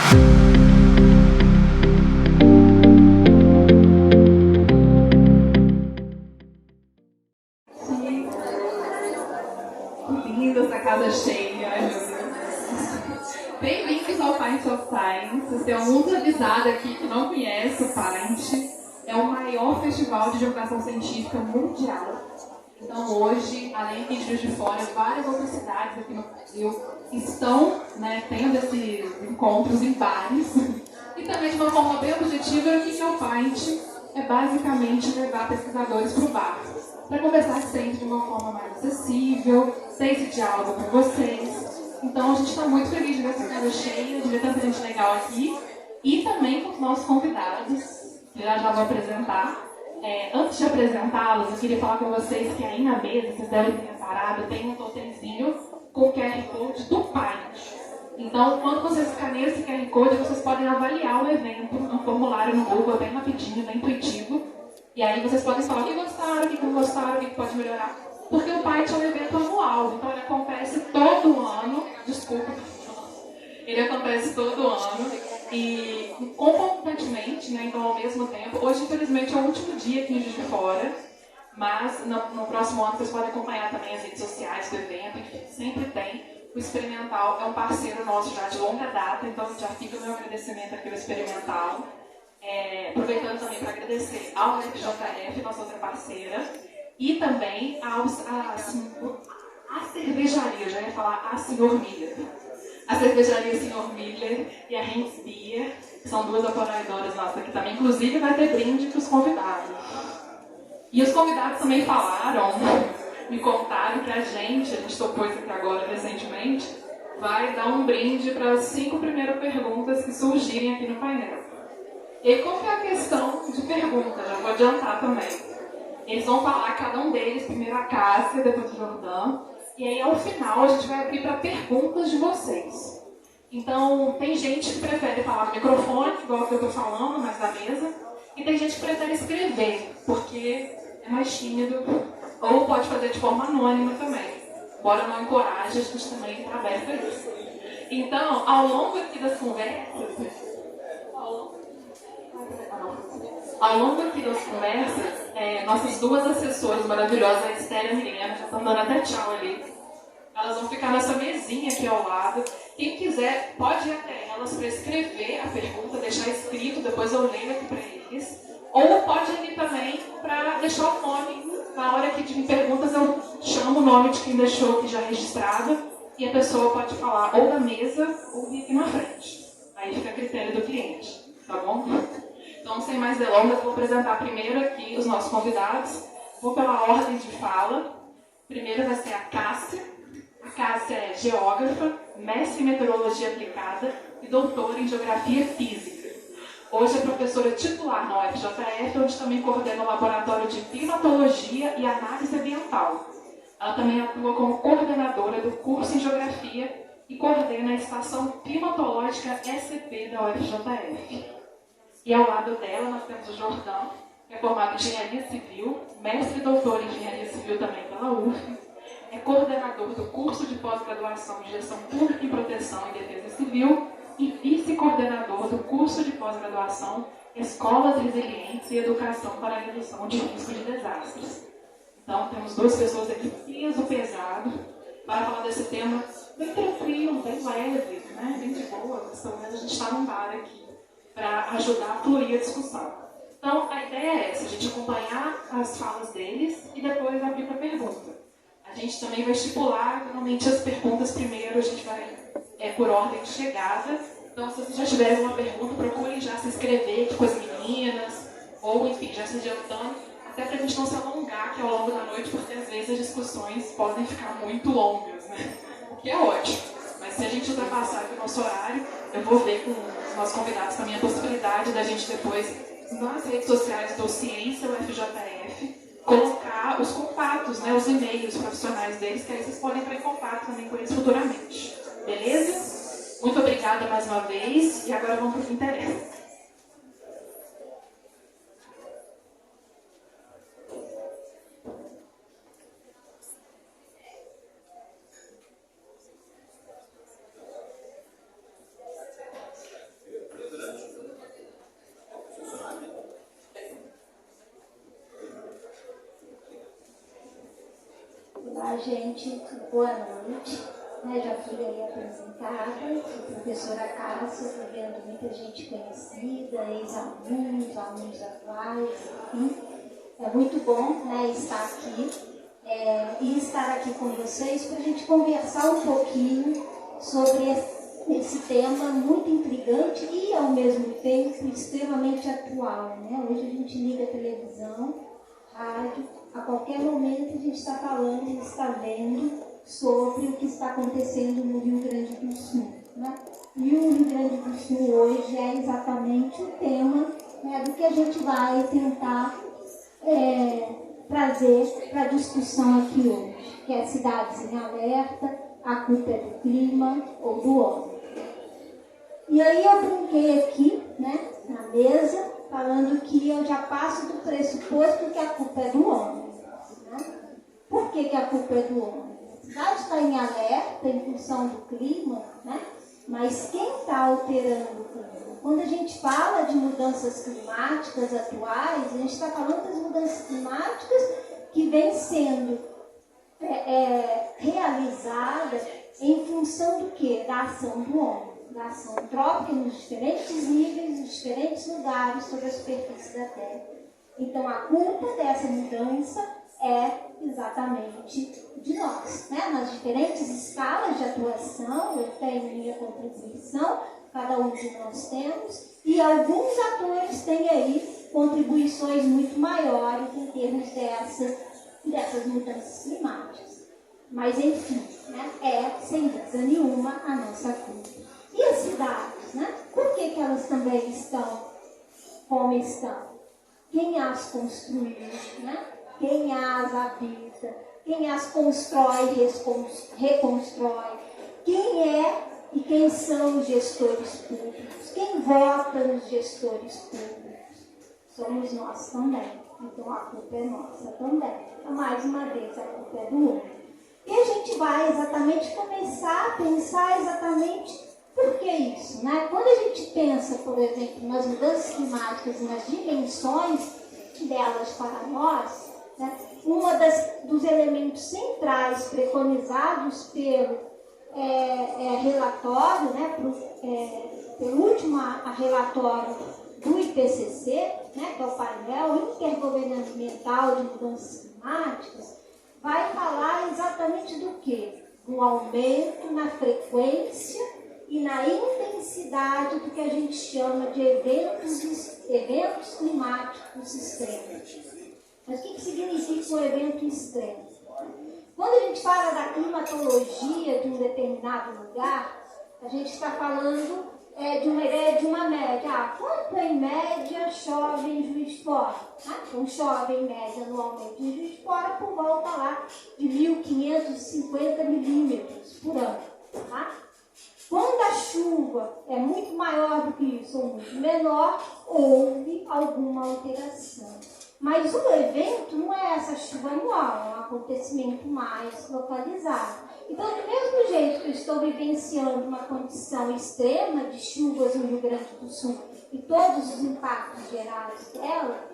Que linda essa casa cheia, ai meu Deus. Bem-vindos ao Pint of Science. Tem alguns avisados aqui que não conhecem o Pint. É o maior festival de divulgação científica mundial. Então hoje, além de Juiz de Fora, várias outras cidades aqui no Brasil estão, tendo esses encontros em bares. E também de uma forma bem objetiva, o que é o Pint? É basicamente levar pesquisadores para o bar, para conversar sempre de uma forma mais acessível, ter esse diálogo com vocês. Então a gente está muito feliz de ver essa casa cheia, de ver tanta gente legal aqui, e também com os nossos convidados, que já vou apresentar. Antes de apresentá-los, eu queria falar com vocês que aí na mesa, vocês devem ter reparado, tem um totemzinho com o QR Code do Pint. Então, quando vocês escaneiam esse QR Code, vocês podem avaliar o evento, um formulário no Google, bem rapidinho, bem intuitivo. E aí vocês podem falar o que gostaram, o que não gostaram, o que pode melhorar. Porque o Pint é um evento anual, então ele acontece todo ano. Desculpa. Ele acontece todo ano e concomitantemente, então ao mesmo tempo. Hoje, infelizmente, é o último dia aqui em Juiz de Fora, mas no próximo ano vocês podem acompanhar também as redes sociais do evento, que sempre tem. O Experimental é um parceiro nosso já de longa data, então já fica o meu agradecimento aqui ao Experimental. Aproveitando também para agradecer ao FJF, nossa outra parceira, e também à cervejaria, eu já ia falar a Senhor Miller. A cervejaria Senhor Miller e a Heinz Beer, que são duas apoiadoras nossas aqui também. Inclusive vai ter brinde para os convidados. E os convidados também falaram, me contaram que a gente topou isso aqui agora recentemente, vai dar um brinde para as 5 primeiras perguntas que surgirem aqui no painel. E qual que é a questão de pergunta? Já vou adiantar também. Eles vão falar, cada um deles, primeiro a Cássia, depois o Jordão, e aí ao final a gente vai abrir para perguntas de vocês. Então, tem gente que prefere falar no microfone, igual que eu estou falando, mas da mesa, e tem gente que prefere escrever, porque é mais tímido, ou pode fazer de forma anônima também. Embora não encoraje, a gente também está aberto a isso. Então, ao longo aqui das conversas, nossas duas assessoras maravilhosas, a Estela e a Milena, já estão dando até tchau ali. Elas vão ficar nessa mesinha aqui ao lado. Quem quiser, pode ir até elas para escrever a pergunta, deixar escrito, depois eu leio aqui para eles. Ou pode ir também para deixar o nome. Na hora que de perguntas, eu chamo o nome de quem deixou aqui já registrado, e a pessoa pode falar ou na mesa ou vir aqui na frente. Aí fica a critério do cliente, tá bom? Então, sem mais delongas, vou apresentar primeiro aqui os nossos convidados. Vou pela ordem de fala. Primeiro vai ser a Cássia. A Cássia é geógrafa, mestre em meteorologia aplicada e doutora em geografia física. Hoje é professora titular na UFJF, onde também coordena o laboratório de climatologia e análise ambiental. Ela também atua como coordenadora do curso em geografia e coordena a estação climatológica SCP da UFJF. E ao lado dela nós temos o Jordão, que é formado em engenharia civil, mestre e doutor em engenharia civil também pela UF, é coordenador do curso de pós-graduação em gestão pública e proteção e defesa civil e vice-coordenador do curso de pós-graduação Escolas Resilientes e Educação para a Redução de Risco de Desastres. Então temos duas pessoas aqui peso pesado para falar desse tema bem tranquilo, bem leve, bem de boa, pelo menos a gente está num bar aqui para ajudar a fluir a discussão. Então, a ideia é essa, a gente acompanhar as falas deles e depois abrir para pergunta. A gente também vai estipular, normalmente, as perguntas primeiro, a gente vai por ordem de chegada. Então, se vocês já tiverem alguma pergunta, procurem já se inscrever aqui com as meninas, ou, enfim, já se adiantando, até para a gente não se alongar aqui ao longo da noite, porque às vezes as discussões podem ficar muito longas, o que é ótimo. Mas se a gente ultrapassar aqui o nosso horário, eu vou ver com os nossos convidados também a possibilidade da gente depois, nas redes sociais do Ciência UFJF, colocar os contatos, os e-mails profissionais deles, que aí vocês podem entrar em contato também com eles futuramente. Beleza? Muito obrigada mais uma vez, e agora vamos para o que interessa. a gente, boa noite, né? Já fui aí apresentada, a professora Cássia, estou vendo muita gente conhecida, ex-alunos, alunos atuais, enfim. É muito bom, né, estar aqui e estar aqui com vocês para a gente conversar um pouquinho sobre esse tema muito intrigante e, ao mesmo tempo, extremamente atual, né? Hoje a gente liga a televisão, rádio, a qualquer momento a gente está falando e está vendo sobre o que está acontecendo no Rio Grande do Sul, né? E o Rio Grande do Sul hoje é exatamente o tema, né, do que a gente vai tentar trazer para a discussão aqui hoje, que é Cidades em Alerta, a culpa é do clima ou do homem. E aí eu brinquei aqui, né, na mesa, falando que eu já passo do pressuposto que a culpa é do homem. Né? Por que a culpa é do homem? A cidade está em alerta em função do clima, né? Mas quem está alterando o clima? Quando a gente fala de mudanças climáticas atuais, a gente está falando das mudanças climáticas que vêm sendo realizadas em função do quê? Da ação do homem, da ação antrópica nos diferentes níveis, nos diferentes lugares sobre a superfície da Terra. Então, a culpa dessa mudança é exatamente de nós, né? Nas diferentes escalas de atuação, eu tenho minha contribuição, cada um de nós temos, e alguns atores têm aí contribuições muito maiores em termos dessas mudanças climáticas. Mas, enfim, né? É, sem dúvida nenhuma, a nossa culpa. E as cidades, né? Por que elas também estão como estão? Quem as construiu, né? Quem as habita, quem as constrói, reconstrói, quem é e quem são os gestores públicos, quem vota nos gestores públicos, somos nós também. Então a culpa é nossa também. Então, mais uma vez, a culpa é do homem. E a gente vai exatamente começar a pensar exatamente por que isso, né? Quando a gente pensa, por exemplo, nas mudanças climáticas e nas dimensões delas para nós, né, dos elementos centrais preconizados pelo relatório, né, pelo último relatório do IPCC, né, que é o painel intergovernamental de mudanças climáticas, vai falar exatamente do quê? Do aumento na frequência e na intensidade do que a gente chama de eventos climáticos extremos. Mas o que significa um evento extremo? Quando a gente fala da climatologia de um determinado lugar, a gente está falando de uma ideia de uma média. Quanto em média chove em Juiz de Fora? Então chove em média anualmente em Juiz de Fora por volta lá de 1.550 milímetros por ano. Tá? Quando a chuva é muito maior do que isso ou muito menor, houve alguma alteração. Mas o evento não é essa chuva anual, é um acontecimento mais localizado. Então, do mesmo jeito que eu estou vivenciando uma condição extrema de chuvas no Rio Grande do Sul e todos os impactos gerados dela,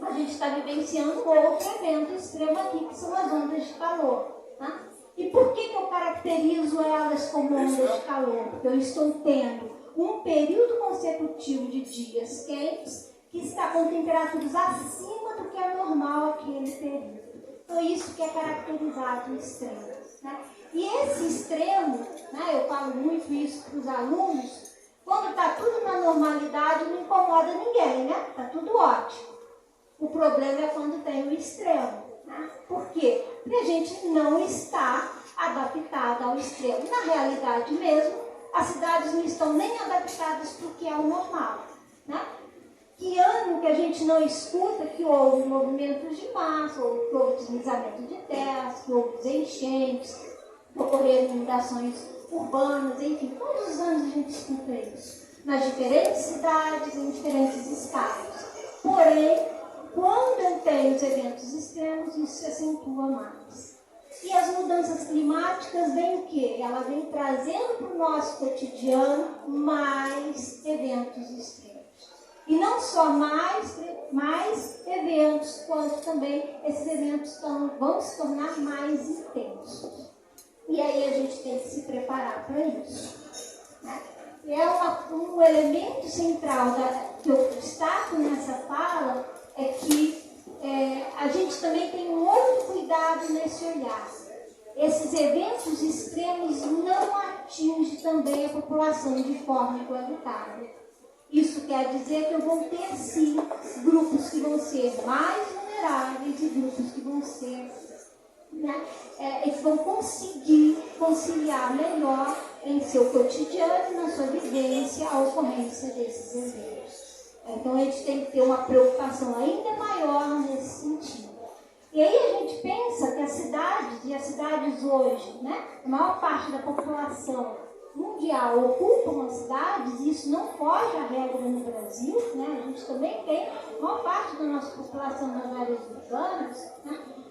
a gente está vivenciando outro evento extremo aqui, que são as ondas de calor. Tá? E por que eu caracterizo elas como ondas de calor? Porque eu estou tendo um período consecutivo de dias quentes que está com temperaturas acima do que é normal aquele período. Então, isso que é caracterizado extremo. Né? E esse extremo, né, eu falo muito isso para os alunos, quando está tudo na normalidade, não incomoda ninguém, né? Está tudo ótimo. O problema é quando tem o extremo. Né? Por quê? Porque a gente não está adaptado ao extremo. Na realidade mesmo, as cidades não estão nem adaptadas para o que é o normal. Né? Que ano que a gente não escuta que houve movimentos de massa, ou que houve deslizamento de terras, que houve enchentes, que ocorreram inundações urbanas, enfim, todos os anos a gente escuta isso. Nas diferentes cidades, em diferentes estados. Porém, quando tem os eventos extremos, isso se acentua mais. E as mudanças climáticas vêm o quê? Ela vem trazendo para o nosso cotidiano mais eventos extremos. E não só mais eventos, quanto também esses eventos vão se tornar mais intensos. E aí a gente tem que se preparar para isso. Né? Um elemento central que eu destaco nessa fala é que a gente também tem um outro cuidado nesse olhar. Esses eventos extremos não atingem também a população de forma igualitária. Isso quer dizer que eu vou ter, sim, grupos que vão ser mais vulneráveis e grupos que vão ser, eles vão conseguir conciliar melhor em seu cotidiano, na sua vivência, a ocorrência desses eventos. Então, a gente tem que ter uma preocupação ainda maior nesse sentido. E aí a gente pensa que as cidades hoje, a maior parte da população mundial ocupam as cidades, e isso não foge à regra no Brasil, a gente também tem a maior parte da nossa população nas áreas urbanas.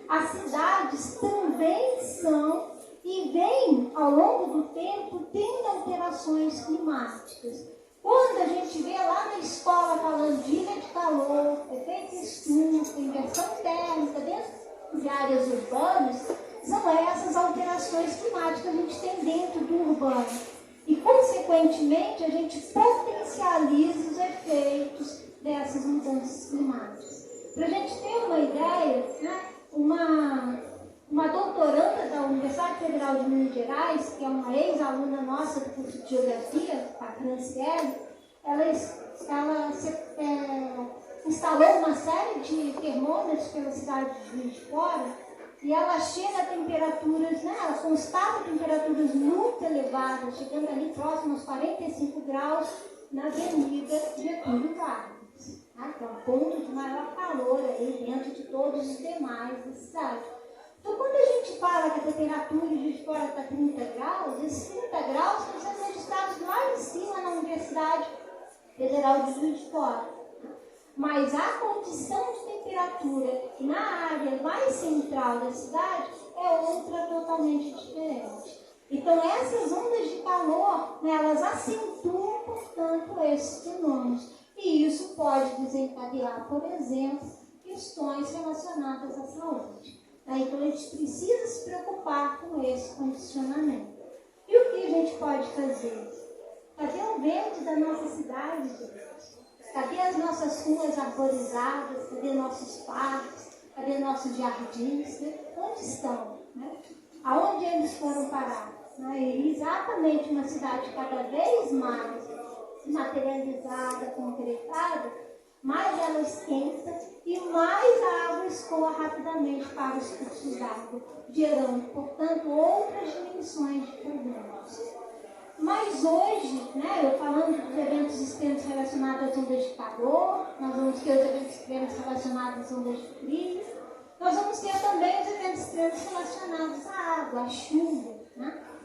As cidades também são e vêm, ao longo do tempo, tendo alterações climáticas. Quando a gente vê lá na escola falando de ilha de calor, efeito estufa, inversão térmica dentro de áreas urbanas, são essas alterações climáticas que a gente tem dentro do urbano. E, consequentemente, a gente potencializa os efeitos dessas mudanças climáticas. Para a gente ter uma ideia, uma doutoranda da Universidade Federal de Minas Gerais, que é uma ex-aluna nossa do curso de Geografia, a Franciele, ela instalou uma série de termômetros pela cidade de Juiz de Fora, e ela chega a temperaturas, ela constata temperaturas muito elevadas, chegando ali próximo aos 45 graus na Avenida Getúlio Vargas, que é um ponto de maior calor aí dentro de todos os demais da cidade. Então, quando a gente fala que a temperatura de Juiz de Fora está 30 graus, esses 30 graus estão sendo registrados lá em cima na Universidade Federal de Juiz de Fora. Mas a condição de temperatura na área mais central da cidade é outra totalmente diferente. Então, essas ondas de calor, elas acentuam, portanto, esses fenômenos. E isso pode desencadear, por exemplo, questões relacionadas à saúde. Então, a gente precisa se preocupar com esse condicionamento. E o que a gente pode fazer? Cadê o verde da nossa cidade, gente? Cadê as nossas ruas arborizadas? Cadê nossos parques? Cadê nossos jardins? Onde estão? Aonde eles foram parar? E exatamente uma cidade cada vez mais materializada, concretada, mais ela esquenta e mais a água escoa rapidamente para os cursos d'água, gerando, portanto, outras dimensões de problemas. Mas hoje, eu falando dos eventos extremos relacionados às ondas de calor, nós vamos ter os eventos extremos relacionados às ondas de frio, nós vamos ter também os eventos extremos relacionados à água, à chuva,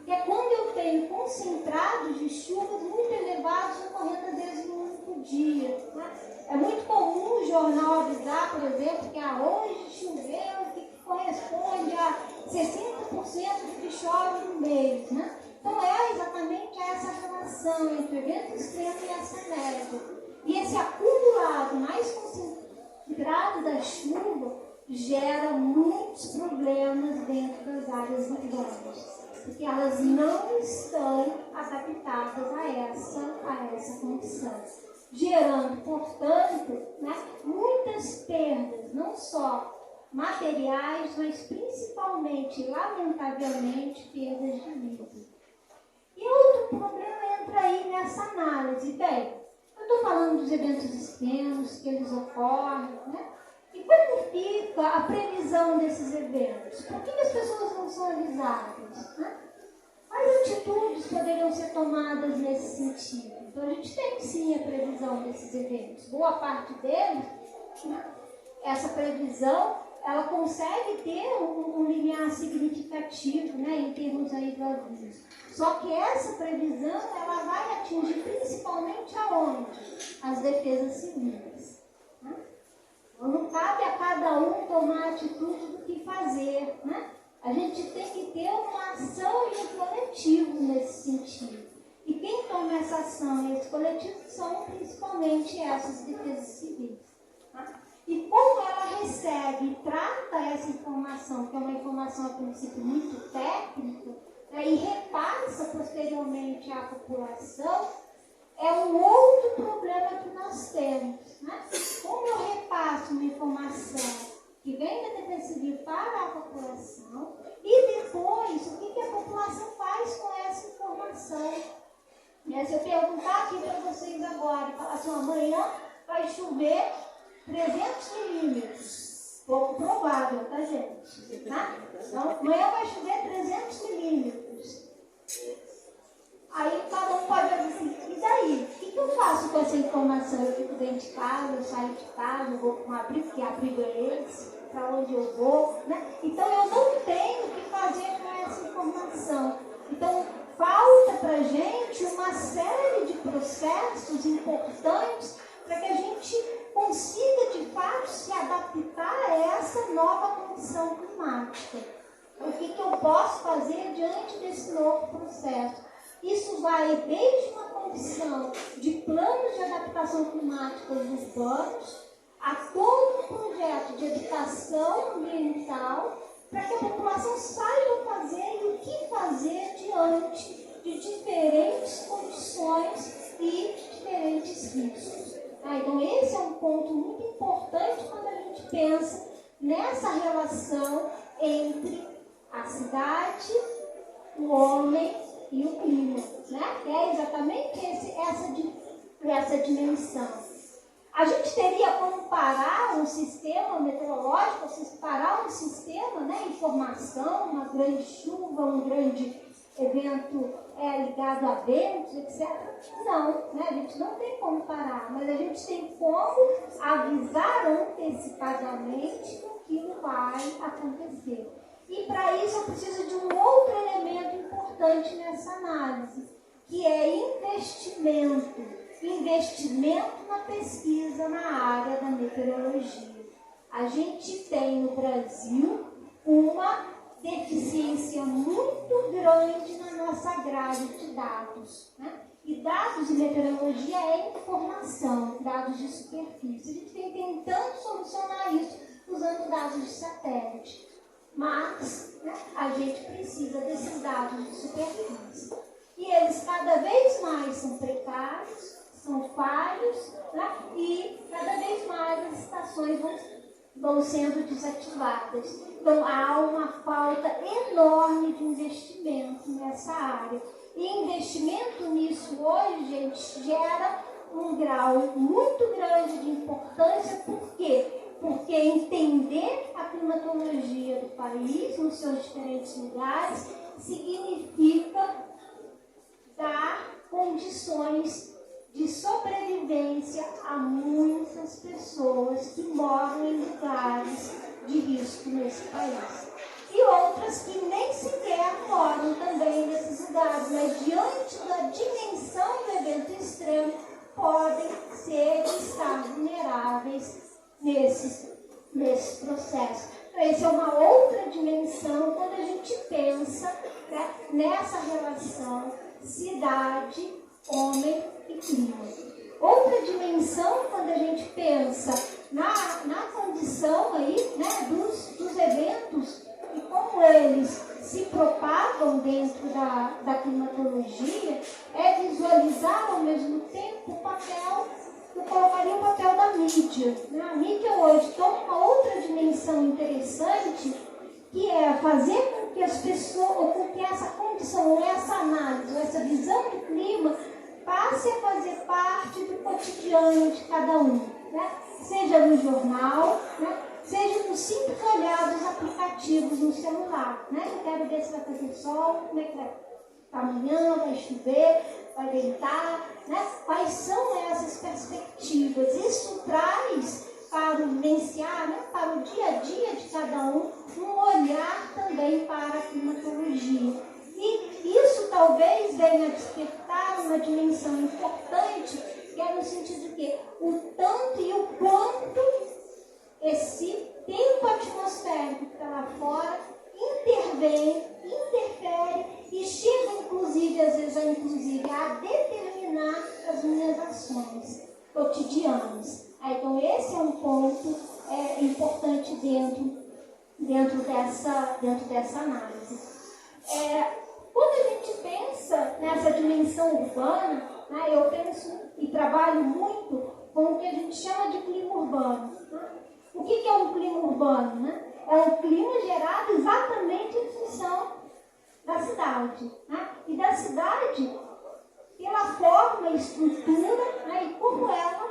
que é quando eu tenho concentrados de chuvas muito elevados ocorrendo às vezes num único dia. É muito comum o jornal avisar, por exemplo, que hoje choveu, que corresponde a 60% do que chove no mês. Então, é exatamente essa relação entre o evento extremo e essa média. E esse acumulado mais concentrado da chuva gera muitos problemas dentro das áreas urbanas, porque elas não estão adaptadas a essa condição, gerando, portanto, muitas perdas, não só materiais, mas principalmente, lamentavelmente, perdas de vida. E outro problema entra aí nessa análise. Bem, eu estou falando dos eventos extremos, que eles ocorrem, E como fica a previsão desses eventos? Por que as pessoas não são avisadas? Quais atitudes poderiam ser tomadas nesse sentido? Então, a gente tem sim a previsão desses eventos. Boa parte deles, essa previsão, ela consegue ter um limiar significativo, em termos aí do aviso. Só que essa previsão, ela vai atingir principalmente aonde? As defesas civis. Então, não cabe a cada um tomar atitude do que fazer. A gente tem que ter uma ação em coletivo nesse sentido. E quem toma essa ação e esse coletivo são principalmente essas defesas civis. Tá? E como ela recebe e trata essa informação, que é uma informação a princípio muito técnica, né, e repassa posteriormente à população, é um outro problema que nós temos. Né? Como eu repasso uma informação que vem da defesa civil para a população, e depois, o que a população faz com essa informação? Se eu perguntar aqui para vocês agora, e falar assim, amanhã vai chover 300 milímetros. Pouco provável, tá, gente? Tá? Então, amanhã vai chover 300 milímetros. Aí cada um pode dizer assim, e daí? O que eu faço com essa informação? Eu fico dentro de casa, eu saio de casa, eu vou para um abrigo, que abrigo é esse? Para onde eu vou? Né? Então eu não tenho o que fazer com essa informação. Então falta para a gente uma série de processos importantes para que a gente consiga de fato se adaptar a essa nova condição climática. O que eu posso fazer diante desse novo processo? Isso vai desde uma condição de planos de adaptação climática urbanos a todo um projeto de educação ambiental para que a população saiba fazer e o que fazer diante de diferentes condições e diferentes riscos. Então esse é um ponto muito importante quando a gente pensa nessa relação entre a cidade, o homem e o clima, né? É exatamente essa dimensão. A gente teria como parar um sistema meteorológico, parar um sistema, né? Informação, uma grande chuva, um grande evento ligado a ventos, etc. Não, né? A gente não tem como parar, mas a gente tem como avisar antecipadamente o que vai acontecer. E para isso eu preciso de um outro elemento importante nessa análise, que é investimento. Investimento na pesquisa na área da meteorologia. A gente tem no Brasil uma deficiência muito grande na nossa grade de dados. Né? E dados de meteorologia é informação, dados de superfície. A gente vem tentando solucionar isso usando dados de satélite. Mas a gente precisa desses dados de superfície. E eles cada vez mais são precários, são falhos, né? E cada vez mais as estações vão sendo desativadas. Então há uma falta enorme de investimento nessa área. E investimento nisso hoje, gente, gera um grau muito grande de importância. Por quê? Porque entender a climatologia do país, nos seus diferentes lugares, significa dar condições de sobrevivência a muitas pessoas que moram em lugares de risco nesse país. E outras que nem sequer moram também nesses lugares, mas diante da dimensão do evento extremo, podem estar vulneráveis nesse processo. Então, essa é uma outra dimensão quando a gente pensa, né, nessa relação cidade, homem e clima. Outra dimensão quando a gente pensa na condição aí, né, dos eventos e como eles se propagam dentro da climatologia, é visualizar ao mesmo tempo o papel, eu colocaria o papel da mídia. A mídia hoje toma uma outra dimensão interessante, que é fazer com que as pessoas, ou com que essa condição, ou essa análise, ou essa visão do clima, passe a fazer parte do cotidiano de cada um. Né? Seja no jornal, né? Seja no simples olhar dos aplicativos no celular. Né? Eu quero ver se vai fazer sol, como é que vai estar amanhã, vai chover, vai ventar. Né? Quais são essas perspectivas? Isso traz para o vivenciar, né? Para o dia a dia de cada um olhar também para a climatologia. E isso talvez venha a despertar uma dimensão importante, que é no sentido de que o tanto e o quanto esse tempo atmosférico que está lá fora intervém, interfere e chega, inclusive, às vezes, a determinar as minhas ações cotidianas. Então, esse é um ponto importante dentro dessa análise. Quando a gente pensa nessa dimensão urbana, né, eu penso e trabalho muito com o que a gente chama de clima urbano. Né? O que é um clima urbano? Né? É um clima gerado exatamente em função da cidade. Né? E da cidade pela forma e estrutura, né, e como ela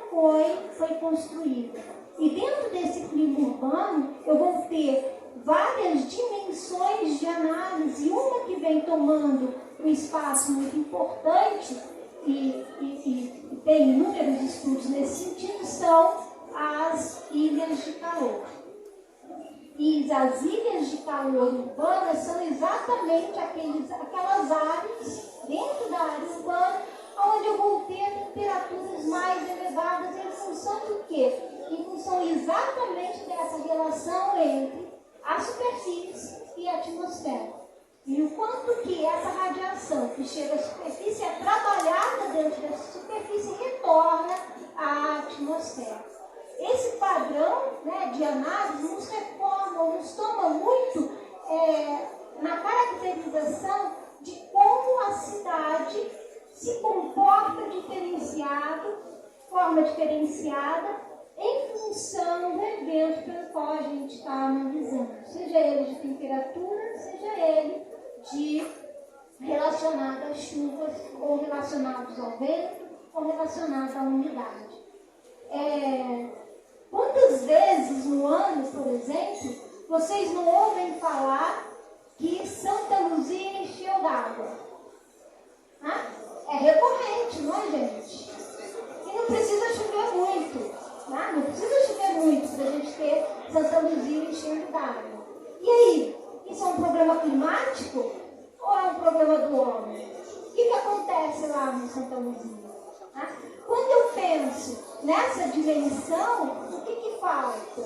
foi construída. E dentro desse clima urbano, eu vou ter várias dimensões de análise, uma que vem tomando um espaço muito importante e tem inúmeros estudos nesse sentido, são as ilhas de calor. E as ilhas de calor urbanas são exatamente aquelas áreas dentro da área urbana onde eu vou ter temperaturas mais elevadas em função do quê? Em função exatamente dessa relação entre a superfície e a atmosfera. E o quanto que essa radiação que chega à superfície é trabalhada dentro dessa superfície e retorna à atmosfera. Esse padrão, né, de análise nos reforma, nos toma muito na caracterização de como a cidade se comporta forma diferenciada, em função do evento pelo qual a gente está analisando. Seja ele de temperatura, seja ele relacionado às chuvas, ou relacionados ao vento, ou relacionado à umidade. Quantas vezes no ano, por exemplo, vocês não ouvem falar que Santa Luzia encheu d'água? É recorrente, não é, gente? E não precisa chover muito. Não precisa chover muito para a gente ter Santa Luzia enchendo d'água. E aí? Isso é um problema climático ou é um problema do homem? O que acontece lá no Santa Luzia? Quando eu penso nessa dimensão, o que falta?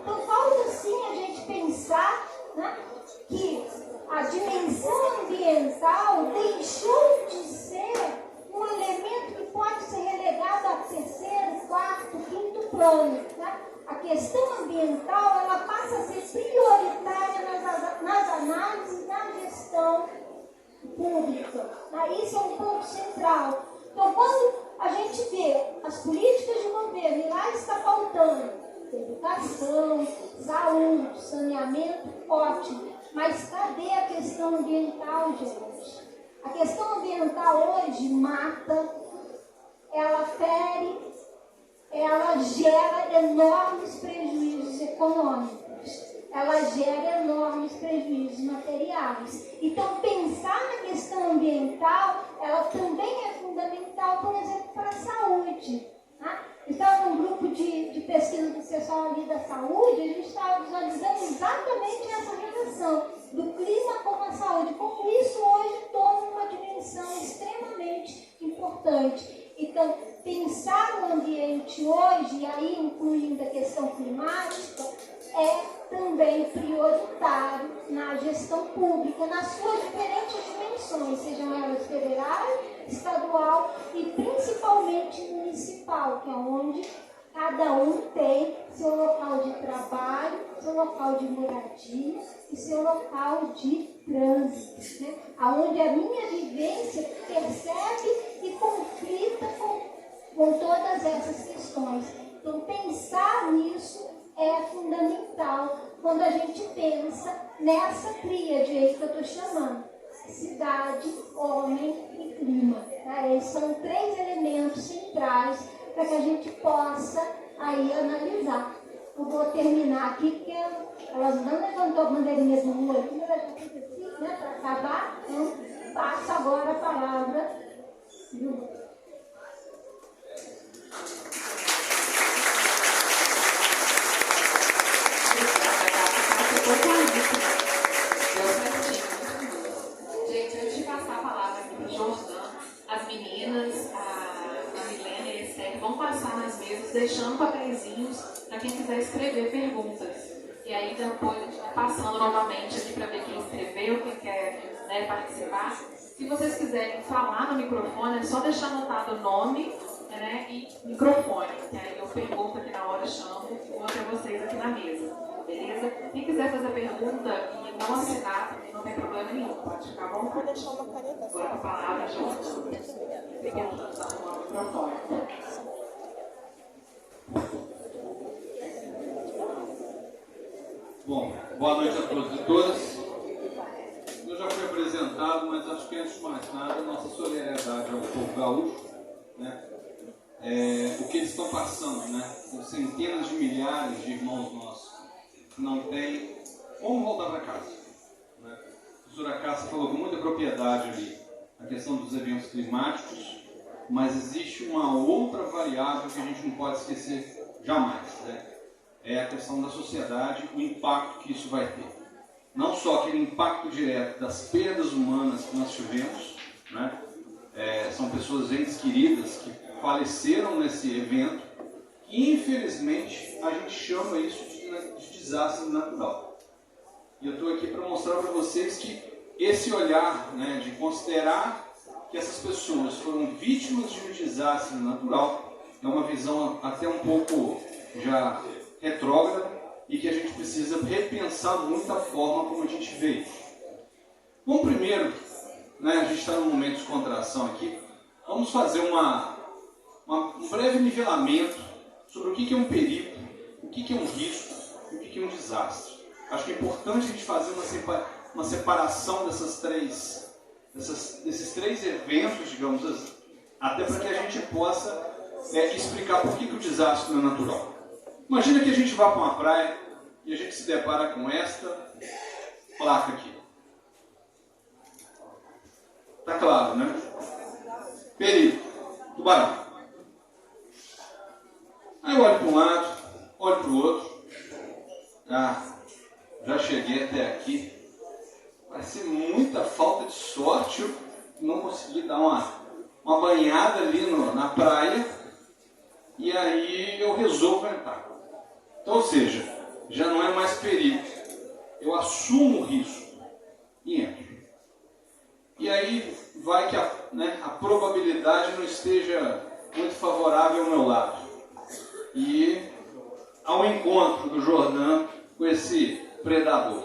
Então falta sim a gente pensar, né, que a dimensão ambiental deixou de ser um elemento que pode ser relegado a terceiro, quarto, quinto plano. Né? A questão ambiental ela passa a ser prioritária nas análises da gestão pública. Isso é um ponto central. Então, quando a gente vê as políticas de governo e lá está faltando educação, saúde, saneamento, ótimo. Mas cadê a questão ambiental, gente? A questão ambiental hoje mata, ela fere, ela gera enormes prejuízos econômicos, ela gera enormes prejuízos materiais. Então, pensar na questão ambiental, ela também é fundamental, por exemplo, para a saúde. Né? Então, num grupo de pesquisa do pessoal ali da saúde, a gente estava visualizando exatamente essa relação do clima com a saúde, como isso hoje toma uma dimensão extremamente importante. Então, pensar o ambiente hoje, e aí incluindo a questão climática, é também prioritário na gestão pública, nas suas diferentes dimensões, sejam elas federais, estadual e principalmente municipal, que é onde cada um tem seu local de trabalho, seu local de moradia e seu local de trânsito, né? Onde a minha vivência percebe e conflita com todas essas questões. Então, pensar nisso é fundamental quando a gente pensa nessa tríade aí que eu estou chamando: cidade, homem e clima. Esses são 3 elementos centrais para que a gente possa aí analisar. Eu vou terminar aqui, porque ela não levantou a bandeirinha do Lula aqui, mas a gente fica assim, né, para acabar. Então, passo agora a palavra do Gente, antes de passar a palavra aqui para o Jordão, as meninas, a Milena e a Esther, vão passar nas mesas, deixando papeizinhos para quem quiser escrever perguntas. E aí depois a gente vai passando novamente aqui para ver quem escreveu, quem quer, né, participar. Se vocês quiserem falar no microfone, é só deixar anotado o nome, né, e microfone. Que aí eu pergunto aqui na hora, chamo e vou até vocês aqui na mesa. Beleza? Quem quiser fazer pergunta e não assinar, também não tem problema nenhum. Pode ficar bom. Vou deixar uma caneta. Agora com a palavra, João. Obrigada. Bom, boa noite a todos e todas. Eu já fui apresentado, mas acho que antes de mais nada, nossa solidariedade ao povo gaúcho, né? O que eles estão passando, né? Com centenas de milhares de irmãos nossos que não têm como voltar para casa, né? A professora Cássia falou com muita propriedade ali a questão dos eventos climáticos, mas existe uma outra variável que a gente não pode esquecer jamais, né? É a questão da sociedade, o impacto que isso vai ter. Não só aquele impacto direto das perdas humanas que nós tivemos, né? São pessoas entes queridas que faleceram nesse evento, e infelizmente a gente chama isso de desastre natural. E eu estou aqui para mostrar para vocês que esse olhar, né, de considerar que essas pessoas foram vítimas de um desastre natural é uma visão até um pouco já retrógrada e que a gente precisa repensar muito a forma como a gente vê isso. Bom, primeiro, né, a gente está num momento de descontração aqui, vamos fazer um breve nivelamento sobre o que é um perigo, o que é um risco e o que é um desastre. Acho que é importante a gente fazer uma separação desses três eventos, digamos assim, até para que a gente possa explicar por que o desastre não é natural. Imagina que a gente vá para uma praia e a gente se depara com esta placa aqui. Tá claro, né? Perigo, tubarão. Aí eu olho para um lado, olho para o outro. Já cheguei até aqui. Vai ser muita falta de sorte eu não conseguir dar uma banhada ali na praia. E aí eu resolvo entrar. Então, ou seja, já não é mais perigo. Eu assumo o risco e entro. E aí vai que a probabilidade não esteja muito favorável ao meu lado. E ao encontro do Jordão com esse predador.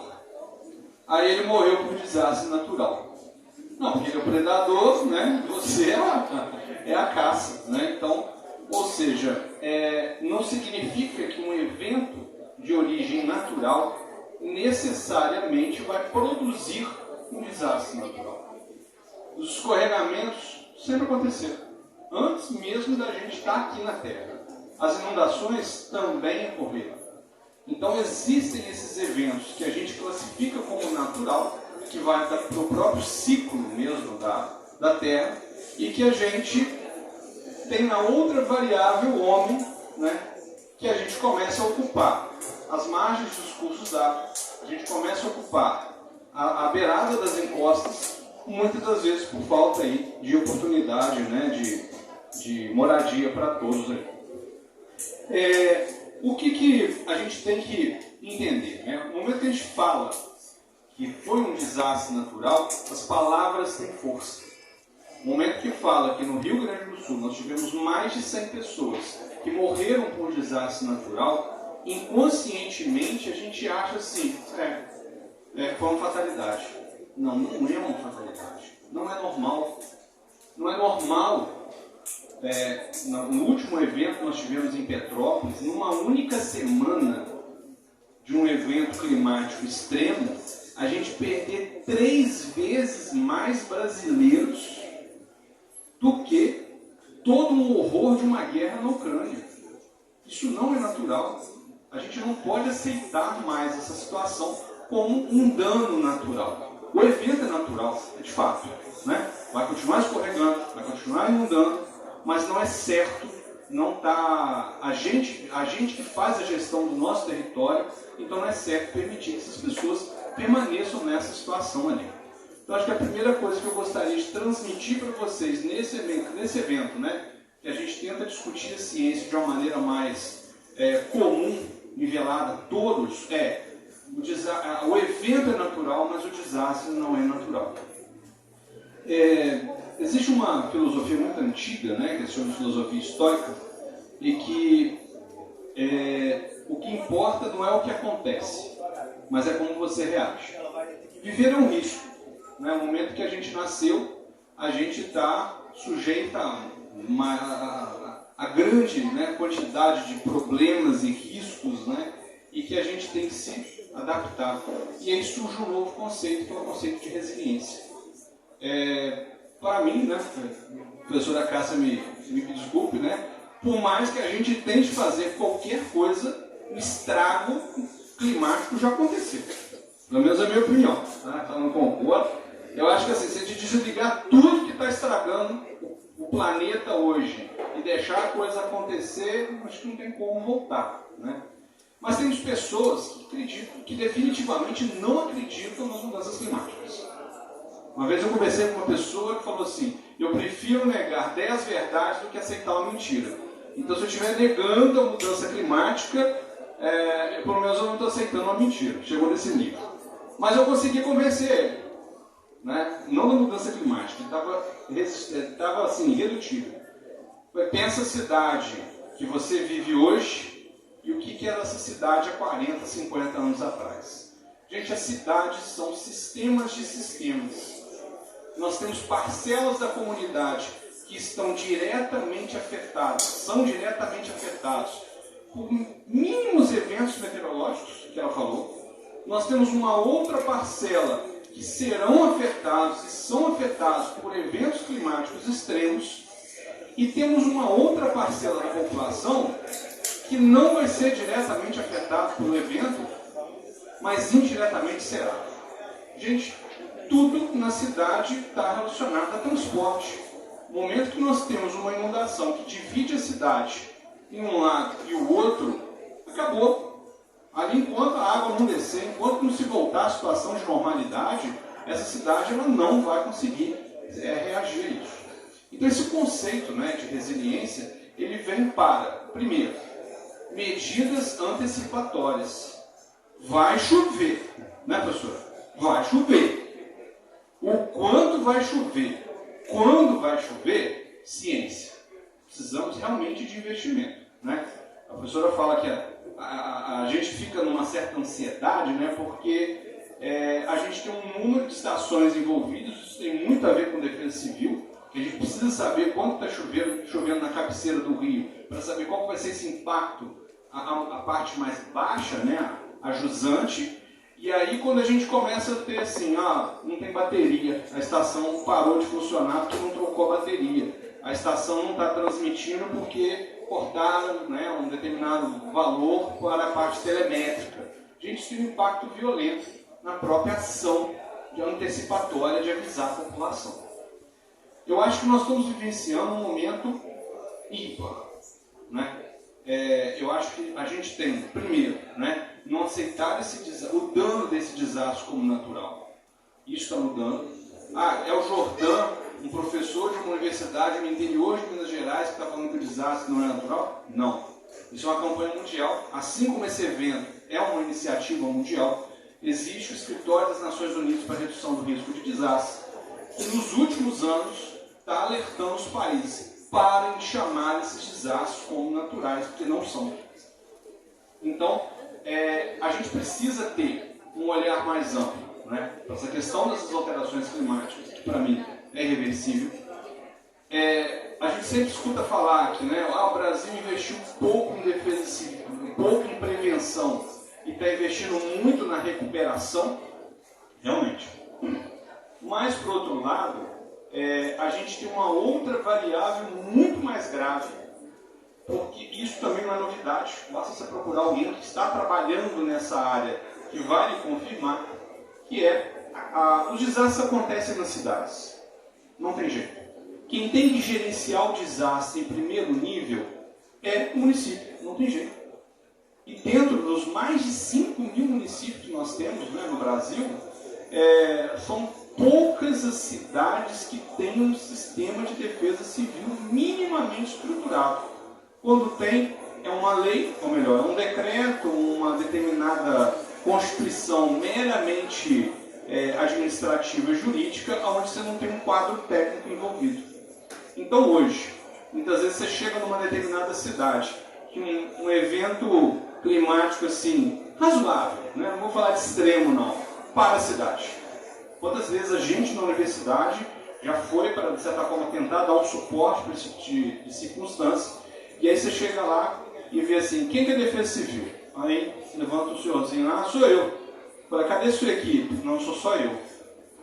Aí ele morreu por desastre natural. Não, porque ele é o predador, né? Você é a caça, né? Então, ou seja, não significa que um evento de origem natural necessariamente vai produzir um desastre natural. Os escorregamentos sempre aconteceram, antes mesmo da gente estar aqui na Terra. As inundações também ocorreram. Então existem esses eventos que a gente classifica como natural, que vai para o próprio ciclo mesmo da Terra, e que a gente tem na outra variável, o homem, né, que a gente começa a ocupar as margens dos cursos d'água, a gente começa a ocupar a beirada das encostas, muitas das vezes por falta aí de oportunidade, né, de moradia para todos aí. O que a gente tem que entender, né? No momento que a gente fala que foi um desastre natural, as palavras têm força. No momento que fala que no Rio Grande do Sul nós tivemos mais de 100 pessoas que morreram por desastre natural, inconscientemente a gente acha assim, foi uma fatalidade. Não é uma fatalidade. Não é normal. Não é normal. No último evento que nós tivemos em Petrópolis, numa única semana de um evento climático extremo, a gente perder 3 vezes mais brasileiros do que todo um horror de uma guerra na Ucrânia. Isso não é natural. A gente não pode aceitar mais essa situação como um dano natural. O evento é natural, de fato, né? Vai continuar escorregando, vai continuar inundando, mas não é certo, não tá a gente que faz a gestão do nosso território, então não é certo permitir que essas pessoas permaneçam nessa situação ali. Então acho que a primeira coisa que eu gostaria de transmitir para vocês nesse evento, né, que a gente tenta discutir a ciência de uma maneira mais comum, nivelada a todos, O evento é natural, mas o desastre não é natural. Existe uma filosofia muito antiga, né, que se chama de filosofia estoica, e que o que importa não é o que acontece, mas é como você reage. Viver é um risco. Né? No momento que a gente nasceu, a gente está sujeito a grande, né, quantidade de problemas e riscos, né, e que a gente tem que se adaptar. E aí surge um novo conceito, que é o conceito de resiliência. Para mim, né, a professora Cássia me desculpe, né, por mais que a gente tente fazer qualquer coisa, o estrago climático já aconteceu. Pelo menos é a minha opinião. Tá? Então, não concordo. Eu acho que assim, se a gente desligar tudo que está estragando o planeta hoje e deixar a coisa acontecer, acho que não tem como voltar. Né? Mas temos pessoas que acreditam, que definitivamente não acreditam nas mudanças climáticas. Uma vez eu conversei com uma pessoa que falou assim: eu prefiro negar 10 verdades do que aceitar uma mentira. Então, se eu estiver negando a mudança climática, pelo menos eu não estou aceitando uma mentira. Chegou nesse nível. Mas eu consegui convencer ele. Né? Não da mudança climática. Ele estava assim, irredutível. Pensa a cidade que você vive hoje e o que era essa cidade há 40, 50 anos atrás. Gente, as cidades são sistemas de sistemas. Nós temos parcelas da comunidade que estão diretamente afetados, são diretamente afetados por mínimos eventos meteorológicos, que ela falou. Nós temos uma outra parcela que serão afetados e são afetados por eventos climáticos extremos, e temos uma outra parcela da população que não vai ser diretamente afetada pelo evento, mas indiretamente será. Gente, tudo na cidade está relacionado a transporte. No momento que nós temos uma inundação que divide a cidade em um lado e o outro, acabou. Ali, enquanto a água não descer, enquanto não se voltar à situação de normalidade, essa cidade ela não vai conseguir reagir a isso. Então, esse conceito, né, de resiliência, ele vem para, primeiro, medidas antecipatórias. Vai chover, né, professora? Vai chover. O quanto vai chover? Quando vai chover? Ciência. Precisamos realmente de investimento. Né? A professora fala que a gente fica numa certa ansiedade, né, porque a gente tem um número de estações envolvidas, isso tem muito a ver com defesa civil, que a gente precisa saber quanto está chovendo na cabeceira do rio, para saber qual vai ser esse impacto, a parte mais baixa, né, a jusante. E aí, quando a gente começa a ter assim, não tem bateria, a estação parou de funcionar porque não trocou a bateria, a estação não está transmitindo porque cortaram, né, um determinado valor para a parte telemétrica. A gente tem um impacto violento na própria ação antecipatória de avisar a população. Eu acho que nós estamos vivenciando um momento ímpar. Né? Eu acho que a gente tem, primeiro, né, não aceitar o dano desse desastre como natural. Isso está mudando. É o Jordan, um professor de uma universidade no interior de Minas Gerais, que está falando que o desastre não é natural? Não. Isso é uma campanha mundial. Assim como esse evento é uma iniciativa mundial, existe o Escritório das Nações Unidas para a Redução do Risco de Desastre, que nos últimos anos está alertando os países para chamar esses desastres como naturais, porque não são. Então, a gente precisa ter um olhar mais amplo, né, para essa questão dessas alterações climáticas, que para mim é irreversível. A gente sempre escuta falar que, né, o Brasil investiu pouco em defesa civil, pouco em prevenção, e está investindo muito na recuperação, realmente. Mas, por outro lado, a gente tem uma outra variável muito mais grave, porque isso também não é novidade. Basta você procurar alguém que está trabalhando nessa área, que vai lhe confirmar, que os desastres acontecem nas cidades. Não tem jeito. Quem tem que gerenciar o desastre em primeiro nível é o município. Não tem jeito. E dentro dos mais de 5 mil municípios que nós temos, né, no Brasil, são poucas as cidades que têm um sistema de defesa civil minimamente estruturado. Quando tem, é uma lei, ou melhor, é um decreto, uma determinada constituição meramente administrativa e jurídica, onde você não tem um quadro técnico envolvido. Então hoje, muitas vezes você chega numa determinada cidade, que um evento climático assim, razoável, né? Não vou falar de extremo não, para a cidade. Quantas vezes a gente na universidade já foi para, de certa forma, tentar dar um suporte para esse tipo de circunstância, e aí você chega lá e vê assim, quem que é defesa civil? Aí levanta o senhorzinho lá, sou eu. Fala, cadê sua equipe? Não, sou só eu.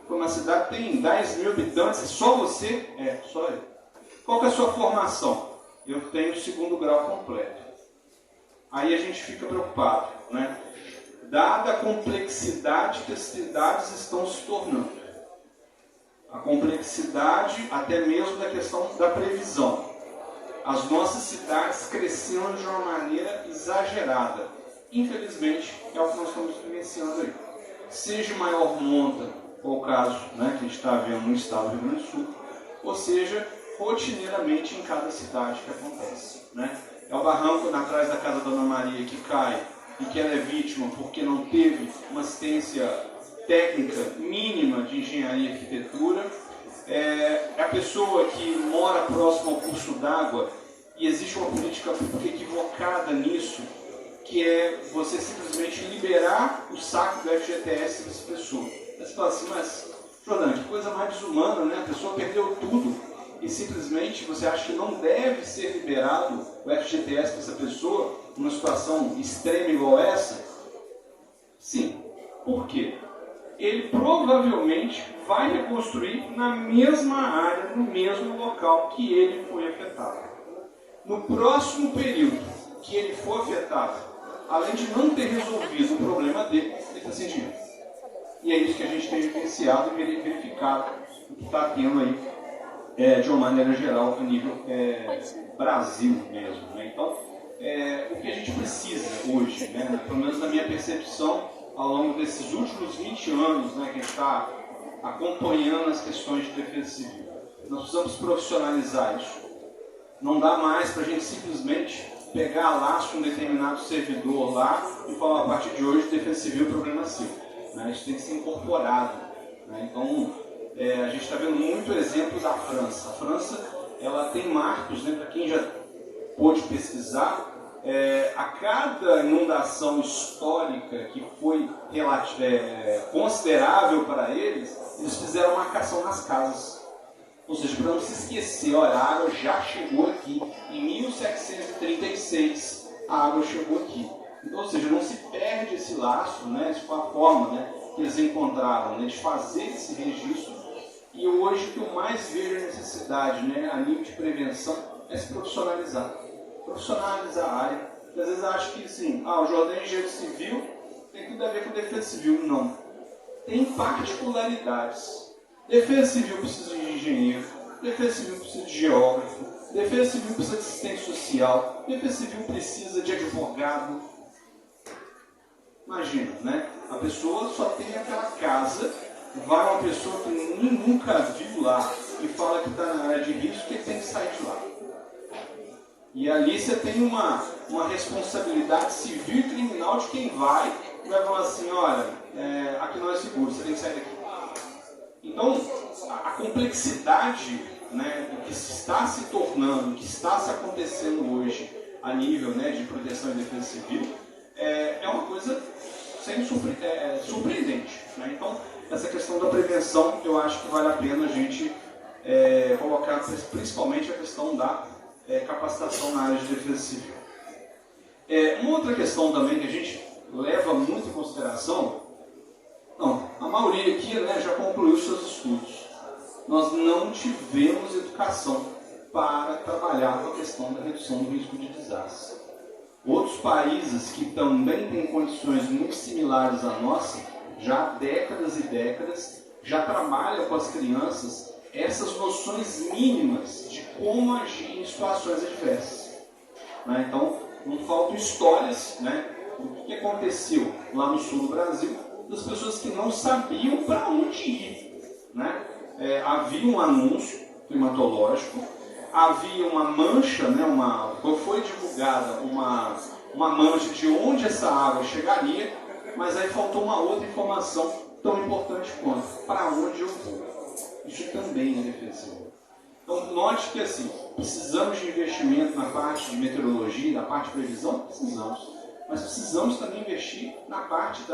Foi uma cidade que tem 10 mil habitantes, só você? É, só eu. Qual que é a sua formação? Eu tenho o 2º grau completo. Aí a gente fica preocupado, né? Dada a complexidade que as cidades estão se tornando. A complexidade até mesmo da questão da previsão. As nossas cidades crescendo de uma maneira exagerada. Infelizmente, é o que nós estamos vivenciando aí. Seja maior monta, ou o caso, né, que a gente está vendo no estado do Rio Grande do Sul, ou seja, rotineiramente em cada cidade que acontece, né? É o barranco atrás da casa da Dona Maria que cai e que ela é vítima porque não teve uma assistência técnica mínima de engenharia e arquitetura. É a pessoa que mora próximo ao curso d'água e existe uma política pública equivocada nisso, que é você simplesmente liberar o saque do FGTS dessa pessoa. Aí você fala assim, mas, Jordan, que coisa mais desumana, né? A pessoa perdeu tudo e simplesmente você acha que não deve ser liberado o FGTS para essa pessoa numa situação extrema igual essa? Sim. Por quê? Ele provavelmente vai reconstruir na mesma área, no mesmo local que ele foi afetado. No próximo período que ele for afetado, além de não ter resolvido o problema dele, ele está sem dinheiro. E é isso que a gente tem vivenciado e verificado o que está tendo aí, de uma maneira geral, a nível Brasil mesmo, né? Então, o que a gente precisa hoje, né, pelo menos na minha percepção, ao longo desses últimos 20 anos, né, que a gente está acompanhando as questões de defesa civil, nós precisamos profissionalizar isso. Não dá mais para a gente simplesmente pegar laço um determinado servidor lá e falar, a partir de hoje, defesa civil é problema seu. Né? Isso tem que ser incorporado. Né? Então, a gente está vendo muito exemplo da França. A França, ela tem marcos, né, para quem já pôde pesquisar, a cada inundação histórica que foi considerável para eles, eles fizeram marcação nas casas. Ou seja, para não se esquecer, olha, a água já chegou aqui. Em 1736, a água chegou aqui. Então, ou seja, não se perde esse laço, né? Essa foi a forma, né, que eles encontraram, né, de fazer esse registro. E hoje o que eu mais vejo a necessidade, né, a nível de prevenção, é se profissionalizar. Profissionalizar a área. Porque às vezes acho que, assim, o Jordan é engenheiro civil, tem tudo a ver com defesa civil. Não. Tem particularidades. Defesa civil precisa de engenheiro, defesa civil precisa de geógrafo, defesa civil precisa de assistente social, defesa civil precisa de advogado. Imagina, né? A pessoa só tem aquela casa, vai uma pessoa que nunca viu lá e fala que está na área de risco, que tem que sair de lá. E ali você tem uma responsabilidade civil e criminal de quem vai falar assim, olha, aqui não é seguro, você tem que sair daqui. Então, a complexidade, né, do que se está se tornando, do que está se acontecendo hoje a nível, né, de proteção e defesa civil, é uma coisa surpreendente. Né? Então, essa questão da prevenção, eu acho que vale a pena a gente colocar principalmente a questão da capacitação na área de defesa civil. Uma outra questão também que a gente leva muito em consideração, a maioria aqui, né, já concluiu seus estudos. Nós não tivemos educação para trabalhar com a questão da redução do risco de desastre. Outros países que também têm condições muito similares à nossa, já há décadas e décadas, já trabalham com as crianças essas noções mínimas de como agir em situações adversas. Né? Então, não faltam histórias, né, do que aconteceu lá no sul do Brasil, das pessoas que não sabiam para onde ir. Né? Havia um anúncio climatológico, havia uma mancha, né, foi divulgada uma mancha de onde essa água chegaria, Mas aí faltou uma outra informação tão importante quanto: para onde eu vou? Isso também é defensivo. Então, note que assim, precisamos de investimento na parte de meteorologia, na parte de previsão? Precisamos. Mas precisamos também investir na parte de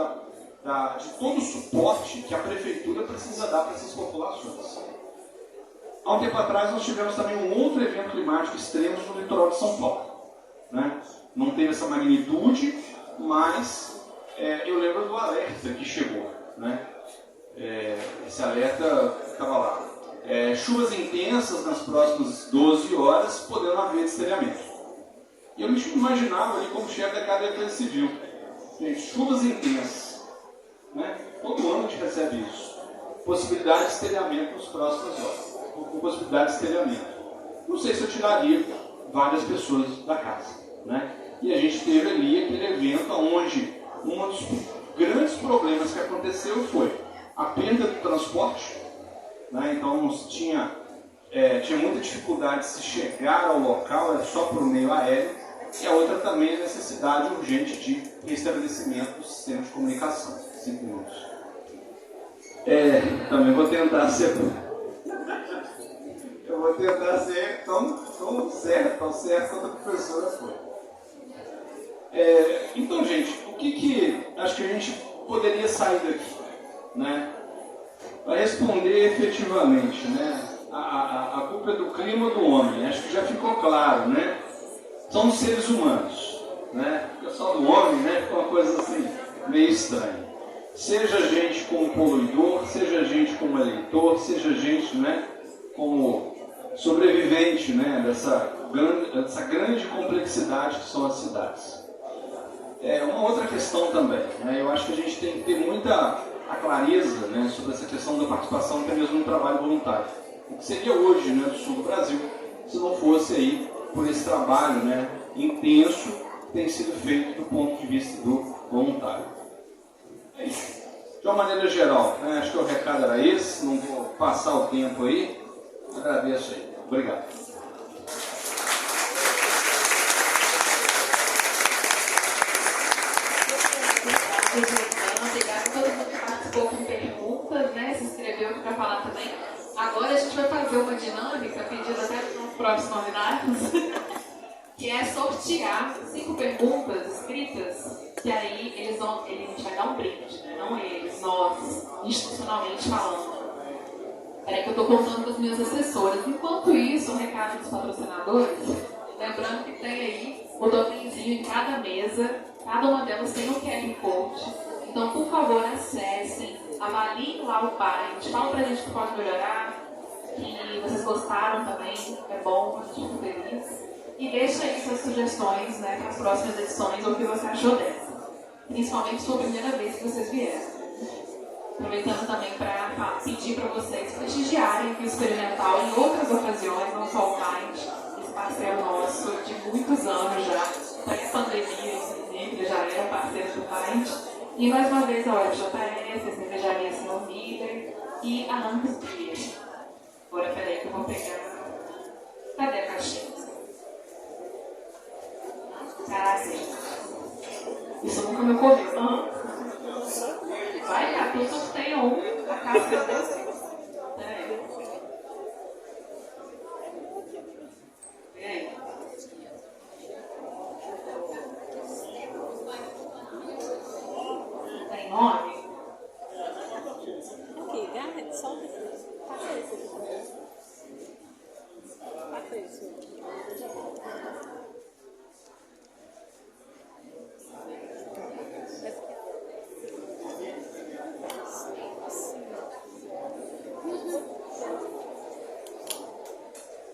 todo o suporte que a prefeitura precisa dar para essas populações. Há um tempo atrás, nós tivemos também um outro evento climático extremo no litoral de São Paulo. Né? Não teve essa magnitude, mas eu lembro do alerta que chegou. Né? Esse alerta estava lá. Chuvas intensas nas próximas 12 horas, podendo haver destelhamento. E eu me imaginava ali como chefe da Casa da Defesa Civil. Gente, chuvas intensas. Né? Todo ano a gente recebe isso. Possibilidade de destelhamento nas próximas horas. Com possibilidade de destelhamento. Não sei se eu tiraria várias pessoas da casa. Né? E a gente teve ali aquele evento onde um dos grandes problemas que aconteceu foi a perda do transporte. Né? Então tinha muita dificuldade de se chegar ao local, era só por meio aéreo. E a outra também é a necessidade urgente de restabelecimento do sistema de comunicação. 5 minutos. Também vou tentar ser... Eu vou tentar ser tão certo quanto a professora foi. Então, gente, o que acho que a gente poderia sair daqui? Né? Para responder efetivamente, né? A culpa é do clima ou do homem? Acho que já ficou claro, né? Somos seres humanos, né? Fica só do homem, né? Fica uma coisa assim, meio estranha. Seja a gente como poluidor, seja a gente como eleitor, seja a gente, né, como sobrevivente, né, dessa grande complexidade que são as cidades. Uma outra questão também, né? Eu acho que a gente tem que ter muita clareza, né, sobre essa questão da participação até mesmo no trabalho voluntário. O que seria hoje, né, do sul do Brasil, se não fosse aí por esse trabalho, né, intenso que tem sido feito do ponto de vista do voluntário. É isso. De uma maneira geral, né, acho que o recado era esse, não vou passar o tempo aí, agradeço aí. Obrigado. Obrigada a todo mundo que participou com perguntas, né, se inscreveu aqui para falar também. Agora a gente vai fazer uma dinâmica, pedida até para os próprios convidados, que é sortear 5 perguntas escritas, que aí a gente vai dar um brinde, né? Não eles, nós, institucionalmente falando. Peraí que eu estou contando com as minhas assessoras. Enquanto isso, o recado dos patrocinadores, lembrando que tem aí o totemzinho em cada mesa, cada uma delas tem um QR Code. Então, por favor, acessem, avaliem lá o Paint, falem pra gente que pode melhorar, que vocês gostaram também, é bom, a gente fica feliz. E deixa aí suas sugestões, né, para as próximas edições, ou o que você achou dessa. Principalmente se for a primeira vez que vocês vieram. Aproveitando também para pedir para vocês prestigiarem o experimental em outras ocasiões, não só o Paint, esse parceiro nosso de muitos anos já, pré-pandemia, inclusive, já era parceiro do Paint. E mais uma vez a UFJS, a Cervejaria Senhor Miller e a Angus Beer. Agora, peraí que eu vou pegar. Cadê a caixinha? Caraca, isso nunca me ocorreu. Vai, Capu, sorteia um. A caixa é desse. Peraí. Peraí. Tem nome? Ok, garra, solta. Passa isso. Passa isso.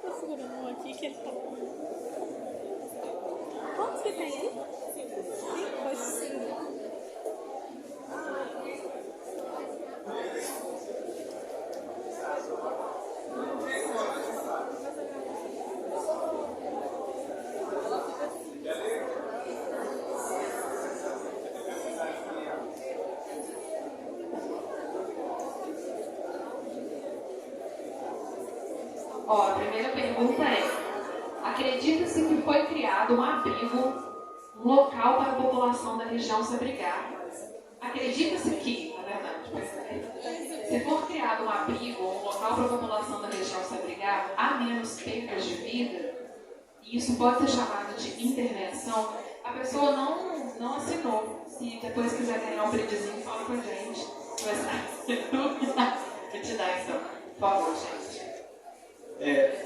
Tô segurando um aqui que ele tá. Quantos que tem aí? 5? Foi 5. Ó, a primeira pergunta é: acredita-se que foi criado um abrigo, um local para a população da região se abrigar, Acredita-se que, na verdade, se for criado um abrigo ou um local para a população da região se abrigar, há menos percas de vida, e isso pode ser chamado de intervenção, a pessoa não assinou. Se depois quiser ganhar um brindezinho, fala com a gente. Vai estar. Vou te dar então. Por favor, gente.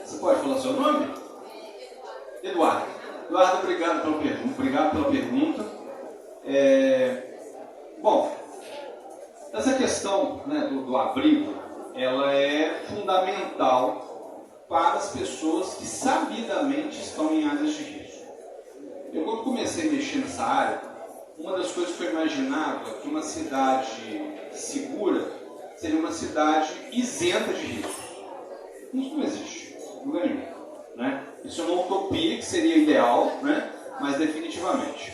Você pode falar seu nome? Eduardo. Eduardo, obrigado pela pergunta. Bom, essa questão, né, do abrigo, ela é fundamental para as pessoas que sabidamente estão em áreas de risco. Eu, quando comecei a mexer nessa área, uma das coisas que eu imaginava que uma cidade segura seria uma cidade isenta de riscos. Isso não existe, em lugar nenhum, né? Isso é uma utopia que seria ideal, né? Mas definitivamente.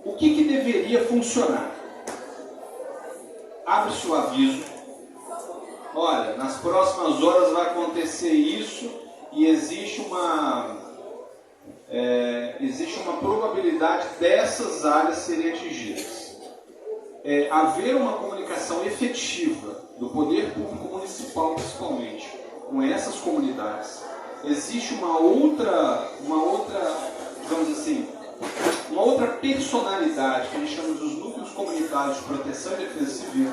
O que deveria funcionar? Abre-se o aviso. Olha, nas próximas horas vai acontecer isso e existe uma probabilidade dessas áreas serem atingidas. Haver uma comunicação efetiva do poder público municipal, principalmente, com essas comunidades. Existe uma outra, digamos assim, uma outra personalidade que a gente chama dos núcleos comunitários de proteção e defesa civil,